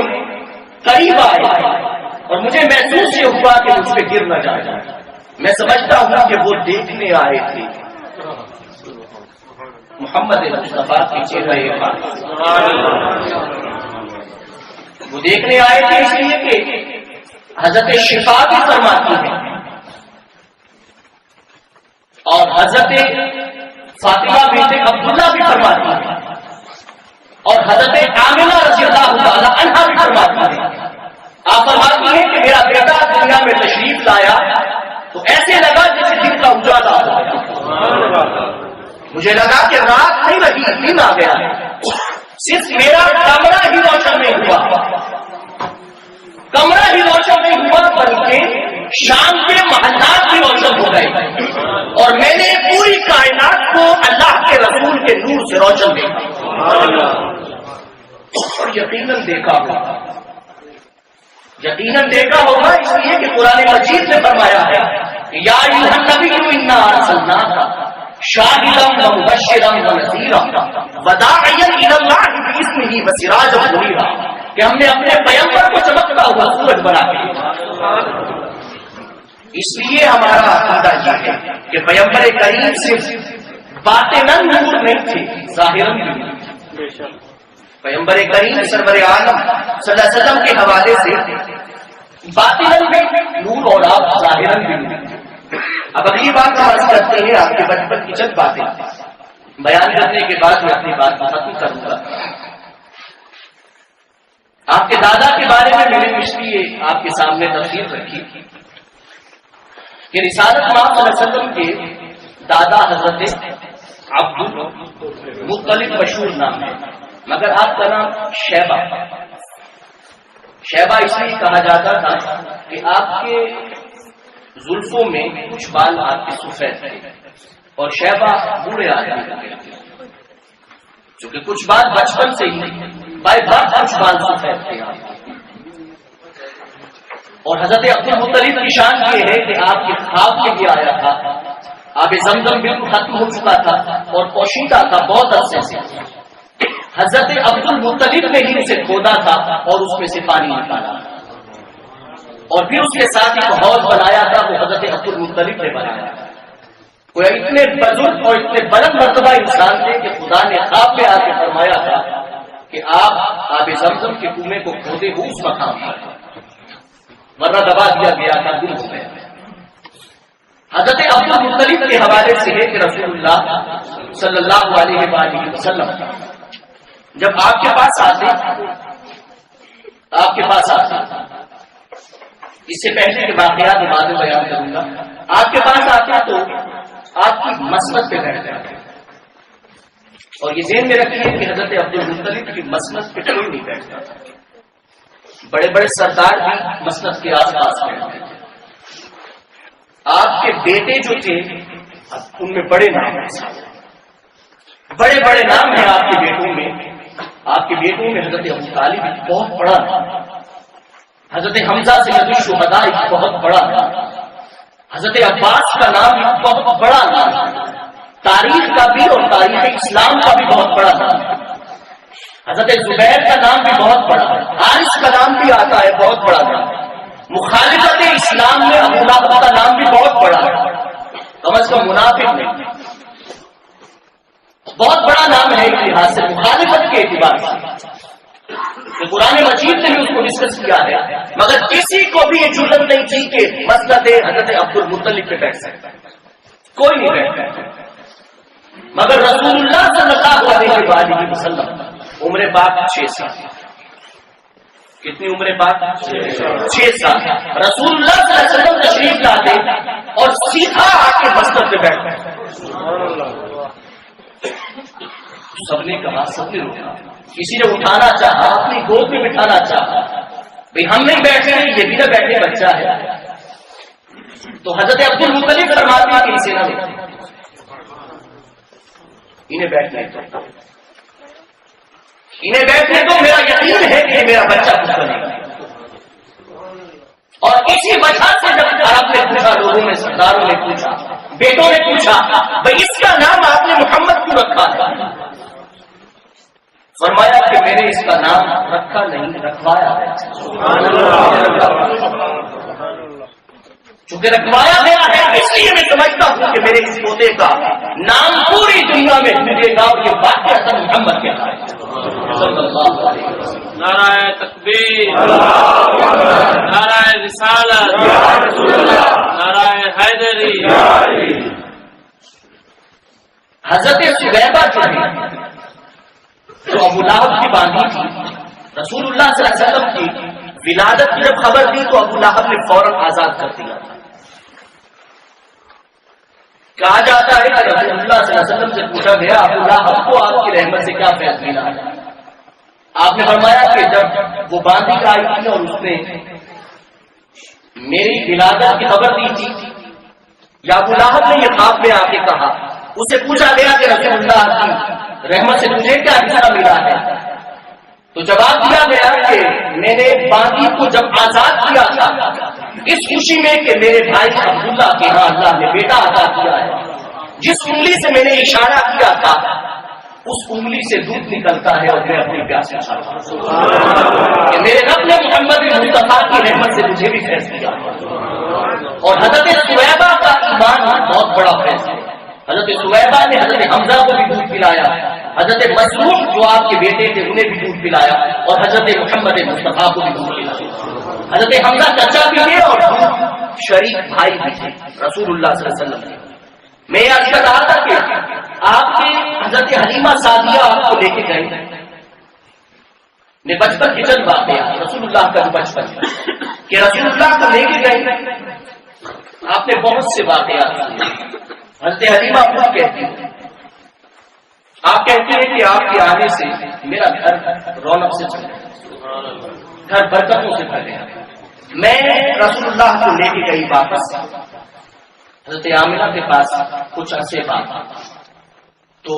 Speaker 1: قریب آئے اور مجھے محسوس یہ ہوا کہ مجھ پہ گر نہ جائے. میں سمجھتا ہوں کہ وہ دیکھنے آئے تھے محمد مصطفیٰ کے چہرے پاک. وہ دیکھنے آئے تھے اس لیے کہ حضرت شفا بھی فرماتی ہے اور حضرت فاطمہ بنت عبداللہ بھی فرماتی ہے اور حضرت آمنہ رضی اللہ تعالی عنہا بھی فرماتی ہے. آپ فرماتی ہیں کہ میرا بیٹا دنیا میں تشریف لایا تو ایسے لگا جیسے دن کا اجالا ہو گیا. مجھے لگا کہ رات نہیں لگی دن آ گیا ہے. صرف میرا کمرہ ہی روشن نہیں ہوا، کمرہ ہی روشن نہیں ہوا بلکہ شام کے محلات بھی روشن ہو گئے اور میں نے پوری کائنات کو اللہ کے رسول کے نور سے روشن دیکھا. یقیناً دیکھا ہوگا، یقیناً دیکھا ہوگا اس لیے کہ قرآن مجید نے فرمایا ہے کہ یا ایھا النبی انا ارسلناک شاہدا ومبشرا ونذیرا وداعیا الی اللہ باذنہ وسراجا منیرا، کہ ہم نے اپنے پیغمبر کو چمکتا ہوا سورج بنا دیا۔ اس لیے ہمارا عقیدہ یہ ہے کہ پیغمبر کریم صرف باطناً نور نہیں تھے، ظاہراً بھی نہیں۔ پیغمبر کریم سرور عالم صلی اللہ علیہ وسلم کے حوالے سے باطناً بھی نور اور آپ ظاہراً بھی نہیں۔ اب اگلی بات ہم عرض کرتے ہیں، آپ کے بچپن کی چند باتیں بیان کرنے کے بعد میں اپنی بات ختم کروں گا۔ آپ کے دادا کے بارے میں میں نے اس لیے آپ کے سامنے تفصیل رکھی کہ رسالت مآب صلی اللہ علیہ وسلم کے دادا حضرت عبد المطلب مشہور نام ہے، مگر آپ کا نام شیبہ۔ شیبہ اس لیے کہا جاتا تھا کہ آپ کے زلفوں میں کچھ بال آپ کے سفید تھے اور شیبہ بوڑھے آدمی تھے، چونکہ کچھ بال بچپن سے ہی بائی برتھ کچھ بال سفید تھے آپ کے۔ اور حضرت عبد المطلب کی شان یہ ہے کہ آپ کے خواب میں بھی آیا تھا، آب زمزم بالکل ختم ہو چکا تھا اور پوشیدہ تھا بہت عرصے سے، حضرت عبد المطلب نے ہی اسے کھودا تھا اور اس میں سے پانی نکالا، اور پھر اس کے ساتھ ایک حوض بنایا تھا، وہ حضرت عبد المطلب نے بنایا تھا۔ وہ اتنے بزرگ اور اتنے بلند مرتبہ انسان تھے کہ خدا نے خواب میں آ کے فرمایا تھا کہ آپ آب زمزم کے کنویں کو کھودے ہو اس مقام پر، ورنہ دبا دیا گیا تھا، گم ہو گیا۔ حضرت عبد المطلب کے حوالے سے ہے کہ رسول اللہ صلی اللہ علیہ وآلہ وسلم جب آپ کے پاس آتے اس سے پہلے کے واقعات بعد میں بیان کروں گا، آپ کے پاس آتے تو آپ کی مسند پہ بیٹھ جاتے، اور یہ ذہن میں رکھیے کہ حضرت عبد المطلب کی مسند پہ کوئی نہیں بیٹھتا تھا، بڑے بڑے سردار بھی مسند کے آس پاس بیٹھتے تھے۔ آپ کے بیٹے جو تھے ان میں بڑے نام ہیں، بڑے بڑے نام ہیں آپ کے بیٹوں میں۔ آپ کے بیٹوں میں حضرت ابو طالب بہت بڑا نام، حضرت حمزہ سید الشہداء ایک بہت بڑا نام، حضرت عباس کا نام ایک بہت بڑا نام، تاریخ کا بھی اور تاریخ اسلام کا بھی بہت بڑا نام، حضرت زبیر کا نام بھی بہت بڑا ہے، حارث کا نام بھی آتا ہے، بہت بڑا نام۔ مخالفت اسلام میں ابو لہب کا نام بھی بہت بڑا ہے، کم از کم منافق نہیں، بہت بڑا نام ہے اس لحاظ سے مخالفت کے اعتبار سے، کہ قرآن مجید نے بھی اس کو ڈسکس کیا ہے، مگر کسی کو بھی یہ جرأت نہیں تھی کہ مسند حضرت عبد المطلب پہ بیٹھ سکتا ہے، کوئی نہیں بیٹھتا، مگر رسول اللہ صلی اللہ علیہ وآلہ وسلم عمر پاک 6 سال، کتنی عمر پاک 6 سال، رسول اللہ صلی اللہ علیہ وسلم تشریف لاتے اور سیدھا آ کے مسند پہ بیٹھتے، سب نے کہا، سب نے روکا، کسی نے اٹھانا چاہا، اپنی گود میں بٹھانا چاہا، بھئی ہم نہیں بیٹھے ہیں، یہ بھی نہ بیٹھے، بچہ ہے، تو حضرت عبد المطلب فرماتے ہیں کہ اسے نہ بیٹھے، انہیں بیٹھنے دو، انہیں بیٹھنے دو، میرا یقین ہے کہ میرا بچہ کچھ بنے گا۔ اور اسی وجہ سے جب عرب نے پوچھا، لوگوں نے، سرداروں نے پوچھا، بیٹوں نے پوچھا، بھئی اس کا نام آپ نے محمد کیوں رکھا ہے؟ فرمایا کہ میں نے اس کا نام رکھا نہیں، رکھوایا ہے، چونکہ رکھوایا گیا ہے اس لیے میں سمجھتا ہوں کہ میرے اس پوتے کا نام پوری دنیا میں گونجے گا، اور یہ واقعہ محمد کے ہے صلی اللہ علیہ وسلم۔
Speaker 3: نعرہ تکبیر، نعرہ رسالت، نعرہ حیدری۔
Speaker 1: حضرت سبیبہ جو ابو لہب کی باندھی تھی، رسول اللہ صلی اللہ علیہ وسلم کی ولادت کی جب خبر دی تو ابو لہب نے فوراً آزاد کر دیا تھا۔ کہا جاتا ہے کہ رسول اللہ صلی اللہ علیہ وسلم سے پوچھا گیا، ابو لہب کو آپ کی رحمت سے کیا فیض ملا؟ آپ نے فرمایا کہ جب وہ باندھی کا آئی تھی اور اس نے میری ولادت کی خبر دی تھی، یا ابو لہب نے یہ خواب میں آ کے کہا، اسے پوچھا گیا کہ رسول اللہ کی رحمت سے تجھے کیا حصہ ملا ہے؟ تو جواب دیا گیا کہ میں نے باغی کو جب آزاد کیا تھا اس خوشی میں کہ میرے بھائی عبداللہ کے ہاں اللہ نے بیٹا عطا کیا ہے، جس انگلی سے میں نے اشارہ کیا تھا اس انگلی سے دودھ نکلتا ہے اور میں اپنی پیاس اٹھاتا ہوں کہ میرے رب نے محمد مصطفیٰ کی رحمت سے مجھے بھی فیض کیا۔ اور حضرت سویبہ کا ایمان بہت بڑا فیض ہے۔ حضرت سویبہ نے حضرت حمزہ کو بھی دودھ پلایا، حضرت مسروق جو آپ کے بیٹے تھے انہیں بھی دودھ پلایا، اور حضرت محمد مصطفیٰ کو بھی دودھ پلایا۔ حضرت حمزہ چچا بھی تھے اور شریک بھائی بھی تھے رسول اللہ صلی اللہ علیہ وسلم۔ میں آج کل رہا تھا کہ آپ کے حضرت حلیمہ سعدیہ آپ کو لے کے گئے، میں بچپن کی چند واقعات رسول اللہ کا بچپن کہ رسول اللہ کو لے کے گئے، آپ نے بہت سے واقعات سنے۔ حضرت حلیمہ خود کہتی ہیں، آپ کہتے ہیں کہ آپ کے آنے سے میرا گھر رونق سے چل گیا، گھر برکتوں سے بھر گیا۔ میں رسول اللہ کو لے کے گئی واپس حضرت آمنہ کے پاس کچھ عرصے بعد، تو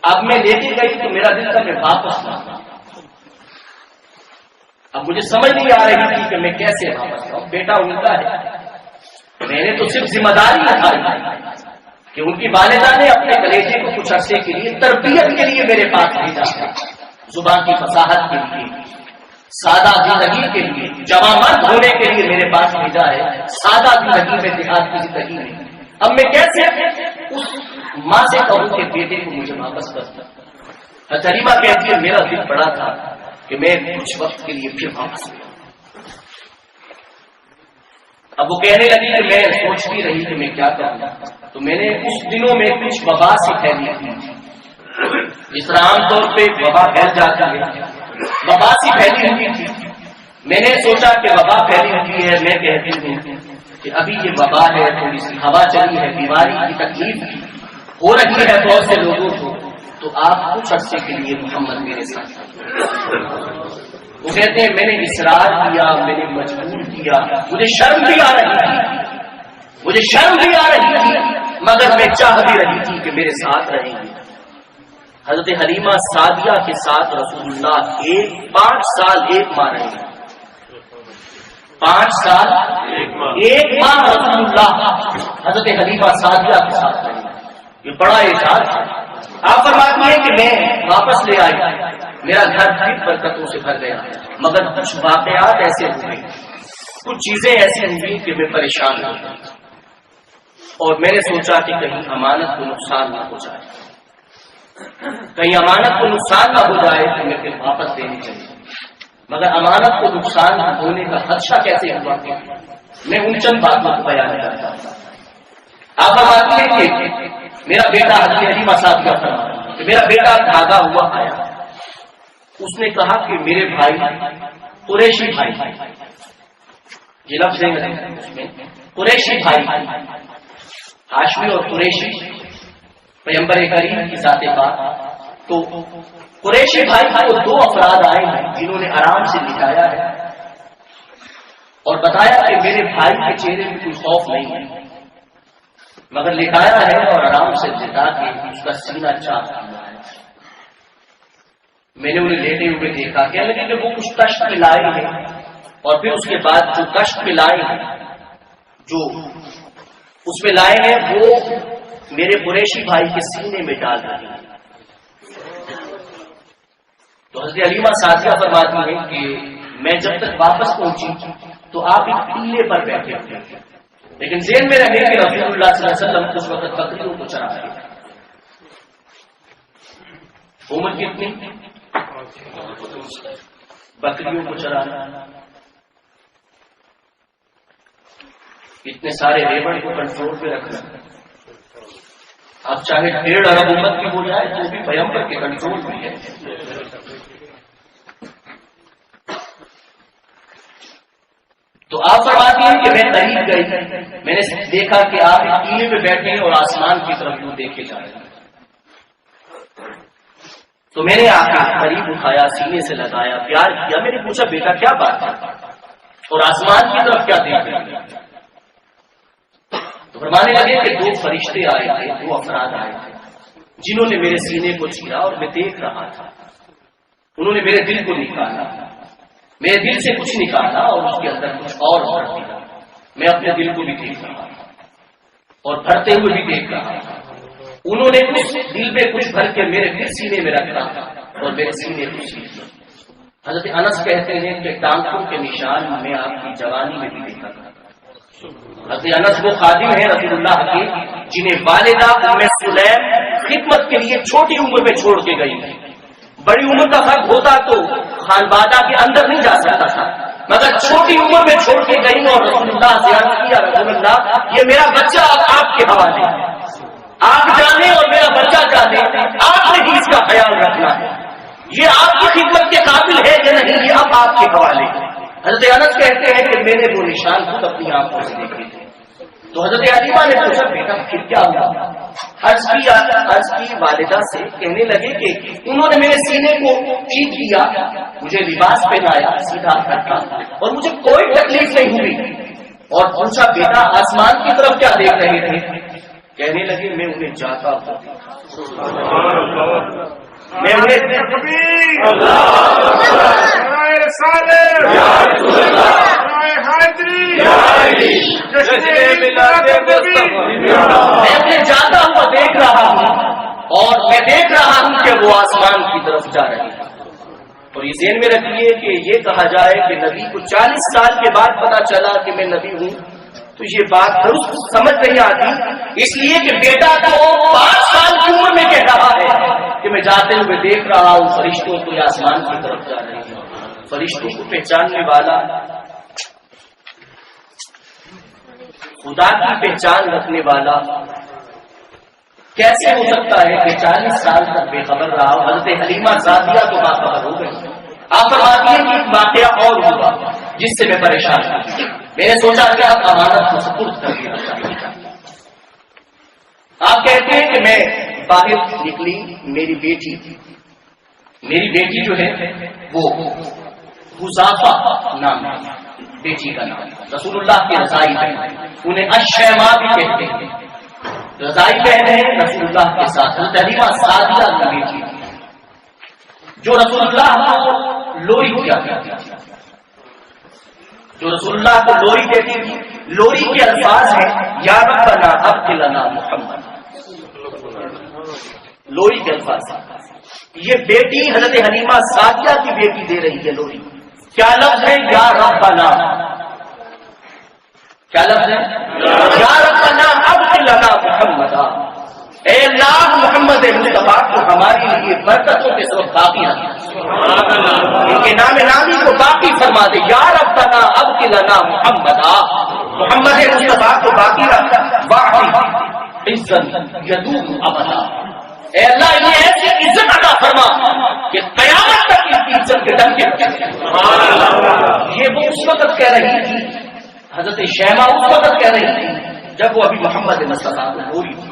Speaker 1: اب میں لے کے گئی تو میرا دل تھا میں واپس لاؤں، اب مجھے سمجھ نہیں آ رہی تھی کہ میں کیسے واپس لاؤں، بیٹا ان کا ہے، میں نے تو صرف ذمہ داری اٹھائی کہ ان کی والدہ نے اپنے کلیجے کو کچھ عرصے کے لیے تربیت کے لیے میرے پاس بھیجا ہے، زبان کی فصاحت کے لیے، سادہ زندگی کے لیے، جوان مرد ہونے کے لیے میرے پاس بھیجا ہے، سادہ زندگی میں دیہات کی زندگی میں۔ اب میں کیسے اس ماں سے کہوں کہ بیٹے کو مجھے واپس کر دو؟ حلیمہ کہتی ہے میرا دل بڑا تھا کہ میں کچھ وقت کے لیے پھر واپس گیا۔ اب وہ کہنے لگی کہ میں سوچتی رہی کہ میں کیا کروں، تو میں نے اس دنوں میں کچھ وبا سے پھیلی تھی، جس طرح عام طور پہ وبا پھیل جاتی ہے، وبا سی پھیلی ہوئی تھی۔ میں نے سوچا کہ وبا پھیلی ہوئی ہے، میں کہتی ہوں کہ ابھی یہ وبا ہے، تھوڑی سی ہوا چلی ہے، بیماری کی تکلیف ہو رہی ہے بہت سے لوگوں کو، تو آپ کچھ عرصے کے لیے محمد میرے ساتھ۔ وہ کہتے ہیں میں نے اصرار کیا، میں نے مجبور کیا، مجھے شرم بھی آ رہی تھی، مگر میں چاہ بھی رہی تھی کہ میرے ساتھ رہیں گے۔ حضرت حلیمہ سعدیہ کے ساتھ رسول اللہ 5 سال 1 ماہ رہے ہیں، 5 سال 1 ماہ رسول اللہ حضرت حلیمہ سعدیہ کے ساتھ رہے ہیں، یہ بڑا اعزاز ہے۔ آپ فرماتی ہیں کہ میں واپس لے آئی، میرا گھر پھر برکتوں سے بھر گیا، مگر کچھ واقعات ایسے ہوئے، کچھ چیزیں ایسی ہوئی کہ میں پریشان ہو گئی، اور میں نے سوچا کہ کہیں امانت کو نقصان نہ ہو جائے، کہیں امانت کو نقصان نہ ہو جائے تو میں پھر واپس دینی چاہیے، مگر امانت کو نقصان ہونے کا خدشہ کیسے ہوا کہ میں ان چند باتوں کو بیان کرتا ہوں۔ آپ فرماتے ہیں کہ میرا بیٹا حضرت حلیمہ سعدیہ فرماتا کہ میرا بیٹا بھاگا ہوا آیا، اس نے کہا کہ میرے بھائی قریشی بھائی، یہ لفظ ہے قریشی بھائی، ہاشمی اور قریشی پیغمبر کریم کی ذات پاک، تو قریشی بھائی کو 2 افراد آئے ہیں جنہوں نے آرام سے لٹایا ہے اور بتایا کہ میرے بھائی کے چہرے میں کوئی خوف نہیں ہے، مگر لٹایا ہے اور آرام سے لٹا کے اس کا سینہ چاک کیا ہے۔ میں نے انہیں لیٹے ہوئے دیکھا، کہنے لگے کہ وہ کچھ کشت میں لائے ہیں، اور پھر اس کے بعد جو کشت میں لائے ہیں، جو اس میں لائے ہیں وہ میرے قریشی بھائی کے سینے میں ڈال رہے ہیں۔ تو حضرت حلیمہ سعدیہ فرماتی ہیں کہ میں جب تک واپس پہنچی تو آپ ایک ٹیلے پر بیٹھے تھے، لیکن ذہن میں رہے کہ رسول اللہ صلی اللہ علیہ وسلم اس وقت بکریوں کو چرا رہے تھے۔ عمر کتنی؟ بکریوں کو چرانا، اتنے سارے ریبڑ کو کنٹرول پہ رکھنا، اب چاہے 1.5 ارب امت کی ہو جائے تو بھی پیغمبر کے کنٹرول میں ہے۔ تو آپ فرماتی ہیں کہ میں قریب گئی، میں نے دیکھا کہ آپ ایک ٹیلے پہ بیٹھے ہیں اور آسمان کی طرف یوں دیکھے جا رہے ہیں، تو میں نے آ کے قریب اٹھایا، سینے سے لگایا، پیار کیا، میں نے پوچھا بیٹا کیا بات ہے اور آسمان کی طرف کیا دیکھ رہے ہیں؟ تو فرمانے لگے کہ 2 فرشتے آئے تھے، 2 افراد آئے تھے جنہوں نے میرے سینے کو چھیا اور میں دیکھ رہا تھا انہوں نے میرے دل کو نکالا، میرے دل سے کچھ نکالا اور اس کے اندر کچھ اور بھر دیا۔ میں اپنے دل کو بھی دیکھ رہا اور بھرتے ہوئے بھی دیکھ رہا۔ انہوں نے کچھ دل میں کچھ بھر کے میرے پھر سینے میں رکھا اور میرے سینے کو سیکھ لیا۔ حضرت انس کہتے ہیں کہ ٹانکوں کے نشان میں آپ کی جوانی میں بھی دیکھا تھا۔ حضرت انس وہ خادم ہیں رسول اللہ کے جنہیں والدہ ام سلیم خدمت کے لیے چھوٹی عمر میں چھوڑ کے گئی۔ بڑی عمر کا فرق ہوتا تو خانوادہ کے اندر نہیں جا سکتا تھا، مگر چھوٹی عمر میں چھوڑ کے گئی اور رسول اللہ سے عرض کیا رسول اللہ یہ میرا بچہ آپ کے حوالے ہے، آپ جانے اور میرا بچہ جانے، آپ نے ہی اس کا خیال رکھنا ہے، یہ آپ کی خدمت کے قابل ہے یا نہیں یہ اب آپ کے حوالے ہے۔ حضرت انس کہتے ہیں کہ میں نے وہ نشان خود اپنی آنکھوں سے دیکھے تھے۔ تو حضرت علیمہ نے پوچھا بیٹا پھر کیا ہوا؟ عرض کی والدہ سے، کہنے لگے کہ انہوں نے میرے سینے کو ٹھیک کیا، مجھے لباس پہنایا، سیدھا رکھا اور مجھے کوئی تکلیف نہیں ہوئی۔ اور پوچھا بیٹا آسمان کی طرف کیا دیکھ رہے تھے؟ کہنے لگے میں انہیں جاتا ہوں، میں انہیں جاتا ہوا دیکھ رہا ہوں اور میں دیکھ رہا ہوں کہ وہ آسمان کی طرف جا رہے ہیں۔ اور یہ ذہن میں رکھیے کہ یہ کہا جائے کہ نبی کو 40 سال کے بعد پتا چلا کہ میں نبی ہوں تو یہ بات درست سمجھ نہیں آتی، اس لیے کہ بیٹا تو 5 سال کی عمر میں کہہ رہا ہے کہ میں جاتے ہوئے دیکھ رہا ہوں فرشتوں کو یہ آسمان کی طرف جا رہے ہیں۔ فرشتوں کو پہچاننے والا، خدا کی پہچان رکھنے والا کیسے ہو سکتا ہے کہ 40 سال تک بے خبر رہا؟ حضرت حلیمہ سعدیہ تو باخبر ہو گئی۔ آپ فرماتی ہیں کہ ایک واقعہ اور ہوا جس سے میں پریشان ہوں، میں نے سوچا کہ آپ امانت کو سپرد کر دینا چاہیے۔ آپ کہتے ہیں کہ میں باہر نکلی، میری بیٹی جو ہے وہ حذافہ نام ہے بیٹی کا نام، رسول اللہ کی رضائی بہن، انہیں الشیماء بھی کہتے ہیں، رضائی بہن ہے رسول اللہ کے ساتھ۔ حلیمہ سعدیہ کی بیٹی جو رسول اللہ کو لوری کیا کرتی تھی، جو رسول اللہ کو لوری دیتی تھی۔ لوری کے الفاظ ہیں یا ربنا ابق لنا محمد، لوری کے الفاظ ہیں۔ یہ بیٹی حضرت حلیمہ سعدیہ کی بیٹی دے رہی ہے لوری۔ کیا لفظ ہے؟ یا ربنا، کیا لفظ ہے؟ یا ربنا ابق لنا محمد، اے اللہ محمد مصطفیٰ کو ہمارے لیے برکتوں کے سبب باقی رکھ، ان کے نام نامی کو باقی فرما دے۔ یا ربنا ابق لنا محمد، محمد مصطفیٰ کو باقی رکھ، باقی عزت یدوم ابدا، اے اللہ انہیں ایسی عزت عطا فرما کہ قیامت تک ان کی عزت کے ڈنکے بجیں۔ یہ وہ اس وقت کہہ رہی تھی، حضرت شیماء اس وقت کہہ رہی تھی جب وہ ابھی محمد مصطفیٰ کو لوری تھی،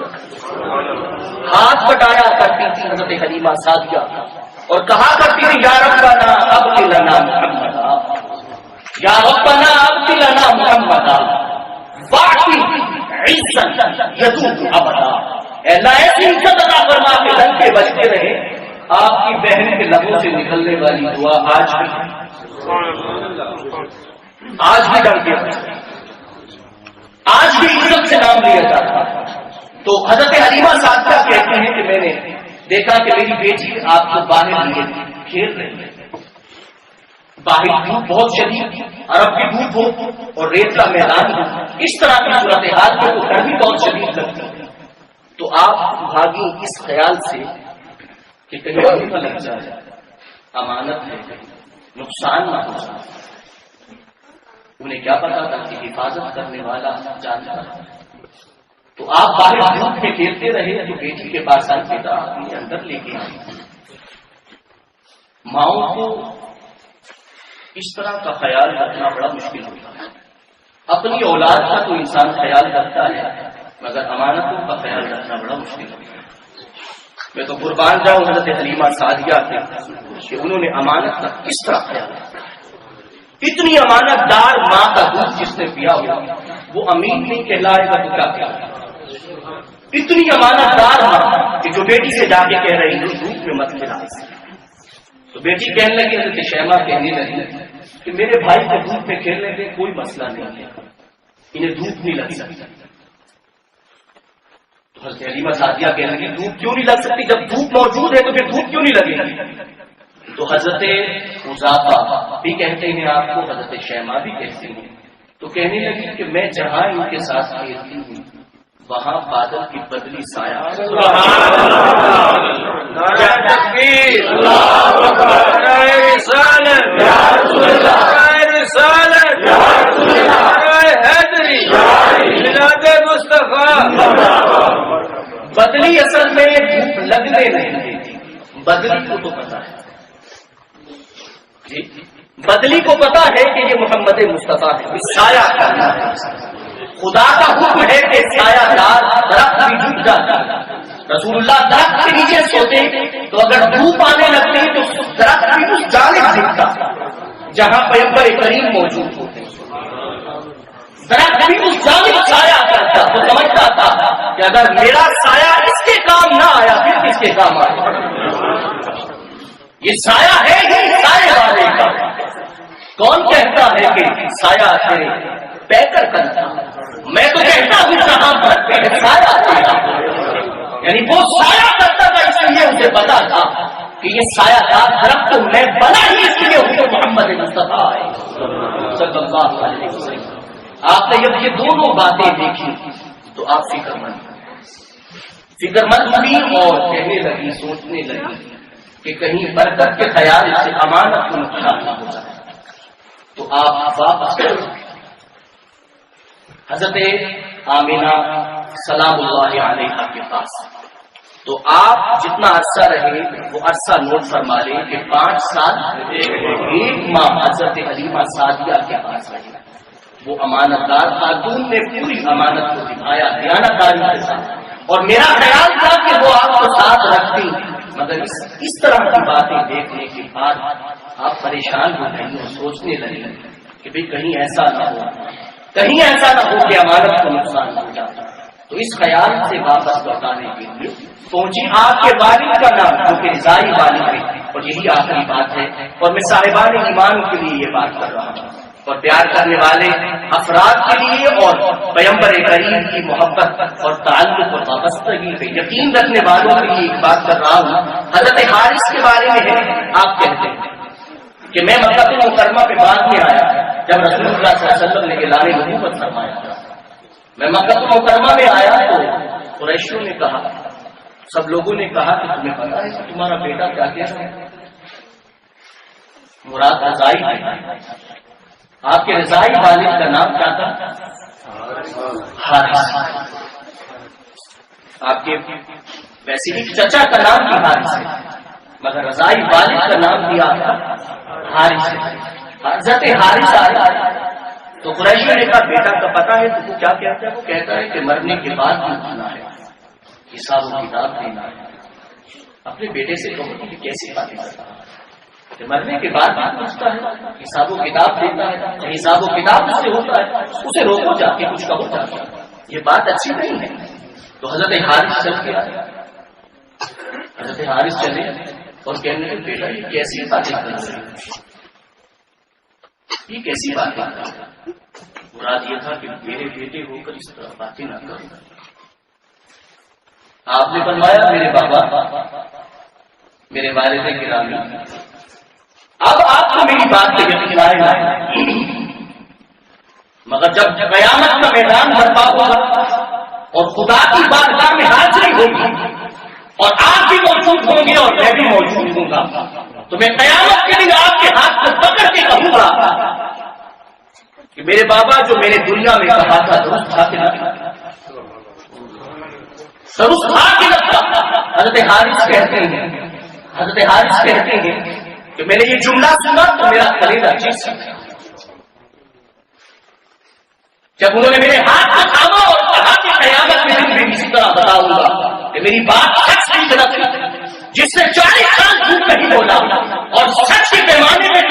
Speaker 1: ہاتھ بٹایا کرتی تھی حضرت حلیمہ سعدیہ اور کہا کرتی تھی یا ربنا ابق لنا محمد، یا ربنا ابق لنا محمد باقی عزت یدوم ابدا، اے اللہ ایسی عزت عطا فرما کے ڈنکے بجتے رہے۔ آپ کی بہن کے لبوں سے نکلنے والی دعا آج بھی ڈنکے بجتے، آج بھی عزت سے نام لیا جاتا ہے۔ تو حضرت حلیمہ سعدیہ کہتے ہیں کہ میں نے دیکھا کہ میری بیٹی آپ کو باہر لیے کھیل رہی ہے، باہر دھوپ بہت شدید، عرب کی دھوپ ہو اور ریت کا میدان ہو، اس طرح کی صورتحال میں تو گرمی بہت شدید لگتی ہے۔ تو آپ بھاگی اس خیال سے کہ کہیں نہ لگ جائے، امانت ہے، نقصان نہ ہو جائے۔ انہیں کیا پتا تھا کہ حفاظت کرنے والا جانتا ہے۔ تو آپ باہر دھوپ میں کھیلتے رہے تو بیٹی کے پاس آئی، بیٹا اپنے اندر لے کے آئی۔ ماؤں کو اس طرح کا خیال رکھنا بڑا مشکل ہوتا ہے۔ اپنی اولاد کا تو انسان خیال رکھتا ہے، مگر امانتوں کا خیال رکھنا بڑا مشکل ہوتا ہے۔ میں تو قربان جاؤں حضرت حلیمہ سعدیہ کے کہ انہوں نے امانت کا کس طرح خیال رکھا۔ اتنی امانت دار ماں کا دودھ جس نے پیا ہوا وہ امین نہیں کہلائے گا تو کیا کیا؟ اتنی امانت دار ماں کہ جو بیٹی سے جا کے کہہ رہی ہے دودھ میں مت ملا۔ تو تو بیٹی کہنے لگی، حضرت شیمہ کہنے لگی کہ میرے بھائی کو دھوپ میں کھیلنے دیں، کوئی مسئلہ نہیں ہے، انہیں دھوپ نہیں لگ سکتی۔ تو حضرت حلیمہ سعدیہ کہنے لگی دھوپ کیوں نہیں لگ سکتی؟ جب دھوپ موجود ہے تو پھر دھوپ کیوں نہیں لگے گی؟ تو حضرت حذافہ بھی کہتے ہیں آپ کو، حضرت شیمہ بھی کہتے ہیں، تو کہنے لگی کہ میں جہاں ان کے ساتھ کھیلتی ہوں وہاں بادل کی بدلی سایہ،
Speaker 3: نعرہ تکبیر، نعرہ رسالت، نعرہ رسالت، نعرہ حیدری، میلاد مصطفیٰ۔
Speaker 1: بدلی اصل میں دھوپ لگنے نہیں دیتی، بدلی کو تو پتا ہے جی، بدلی کو پتا ہے کہ یہ محمد مصطفیٰ ہے، سایہ کرنا ہے، خدا کا حکم ہے کہ سایہ دار درخت بھی جھک جاتا ہے۔ رسول اللہ درخت کے نیچے سوتے تو اگر دھوپ آنے لگتی تو درخت بھی اس جانب جھکتا جہاں پیغمبر کریم موجود ہوتے، درخت بھی اس جانب سایہ کرتا تو سمجھتا تھا کہ اگر میرا سایہ اس کے کام نہ آیا پھر کس کے کام آیا؟ یہ سایہ ہے ہی سایہ والے کا۔ کون کہتا ہے کہ سایہ سے پے کر کرتا؟ میں تو کہتا ہوں جہاں پر سایہ تھا، یعنی وہ سایہ کرتا تھا اس لیے اسے پتا تھا کہ یہ سایہ دار درخت تو میں بنا ہی اس لیے ہوں کہ محمد مصطفیٰ صلی اللہ علیہ وسلم۔ آپ نے جب یہ دونوں باتیں دیکھی تو آپ فکر مند ہوئی اور کہنے لگی، سوچنے لگی کہ کہیں برکت کے خیال سے امانت کو نقصان نہ ہو جائے، تو آپ واپس حضرت آمینہ سلام اللہ علیہا کے پاس۔ تو آپ جتنا عرصہ رہے وہ عرصہ نوٹ فرما لیں کہ 5 سال 1 ماہ حضرت حلیمہ سعدیہ کے پاس رہے۔ وہ امانت دار خاتون نے پوری امانت کو نبھایا دیانتداری کے ساتھ، اور میرا خیال تھا کہ وہ آپ کو ساتھ رکھتی، مگر اس طرح کی باتیں دیکھنے کے بعد آپ پریشان ہو گئی اور سوچنے لگے کہ بھئی کہیں ایسا نہ ہو کہ امانت کو نقصان ہو جاتا۔ تو اس خیال سے واپس لوٹانے کے لیے پہنچی۔ آپ کے والد کا نام جو کہ رضائی والد ہے، اور یہی آخری بات ہے، اور میں صاحبان ایمان کے لیے یہ بات کر رہا ہوں، اور پیار کرنے والے افراد کے لیے اور پیغمبر کریم کی محبت اور تعلق اور وابستگی پہ یقین رکھنے والوں کے لیے ایک بات کر رہا ہوں۔ حضرت حارث کے بارے میں ہے، آپ کہتے ہیں کہ میں مکہ مکرمہ پہ بعد میں آیا جب رسول اللہ صلی اللہ علیہ وسلم نے اعلان نبوت فرمایا تھا۔ میں مکہ مکرمہ میں آیا تو قریشیوں نے کہا، سب لوگوں نے کہا کہ تمہیں پتا ہے کہ تمہارا بیٹا کیا کہہ رہا ہے؟ مراد رضائی ہے۔ آپ کے رضائی والد کا نام کیا تھا؟ حارث۔ آپ کے ویسے ہی چچا کا نام بھی حارث ہے، مگر رضائی والد کا نام دیا تھا حارث۔ حضرت حارث آیا تو قریشیوں نے کہا بیٹا کا پتا ہے تو وہ کیا کہتا ہے؟ وہ کہتا ہے کہ مرنے کے بعد بھی اٹھنا ہے، حساب و کتاب دینا ہے۔ اپنے بیٹے سے کہو کہ کیسی باتیں کرتا ہے کہ مرنے کے بعد بھی پوچھتا ہے، حساب و کتاب دیتا ہے، حساب و کتاب اس سے ہوتا ہے، اسے روکو جا کے کچھ کہو جا کے، یہ بات اچھی نہیں ہے۔ تو حضرت حارث چل کے آئے، حضرت حارث چلے اور کہنے لگے بیٹا یہ کیسی باتیں کر رہے ہیں، یہ کیسی بات ہے؟ مراد یہ تھا کہ میرے بیٹے ہو کر اس طرح باتیں نہ کرو۔ آپ نے فرمایا میرے بابا، میرے والد گرامی، اب آپ کو میری بات پہ یقین آئے گا، مگر جب قیامت کا میدان برپا ہوگا اور خدا کی بارگاہ میں حاضری ہوگی اور آپ بھی موجود ہوں گے اور میں بھی موجود ہوں گا، تو میں قیامت کے دن آپ کے ہاتھ کو پکڑ کے کہوں گا کہ میرے بابا جو میں نے دنیا میں کہا تھا درست تھا کہ نہیں؟ درست تھا کہ نہیں تھا؟ حضرت حارث کہتے ہیں کہ میں نے یہ جملہ سنا تو میرا کلیجہ چیز سکتا، جب انہوں نے میرے ہاتھ کو تھاما اور کہا کہ قیامت میں دن بھی اسی طرح بتاؤں گا کہ میری بات سچ کی غلط تھی، جس سے 40 سال جھوٹ نہیں بولا اور سچ کے پیمانے میں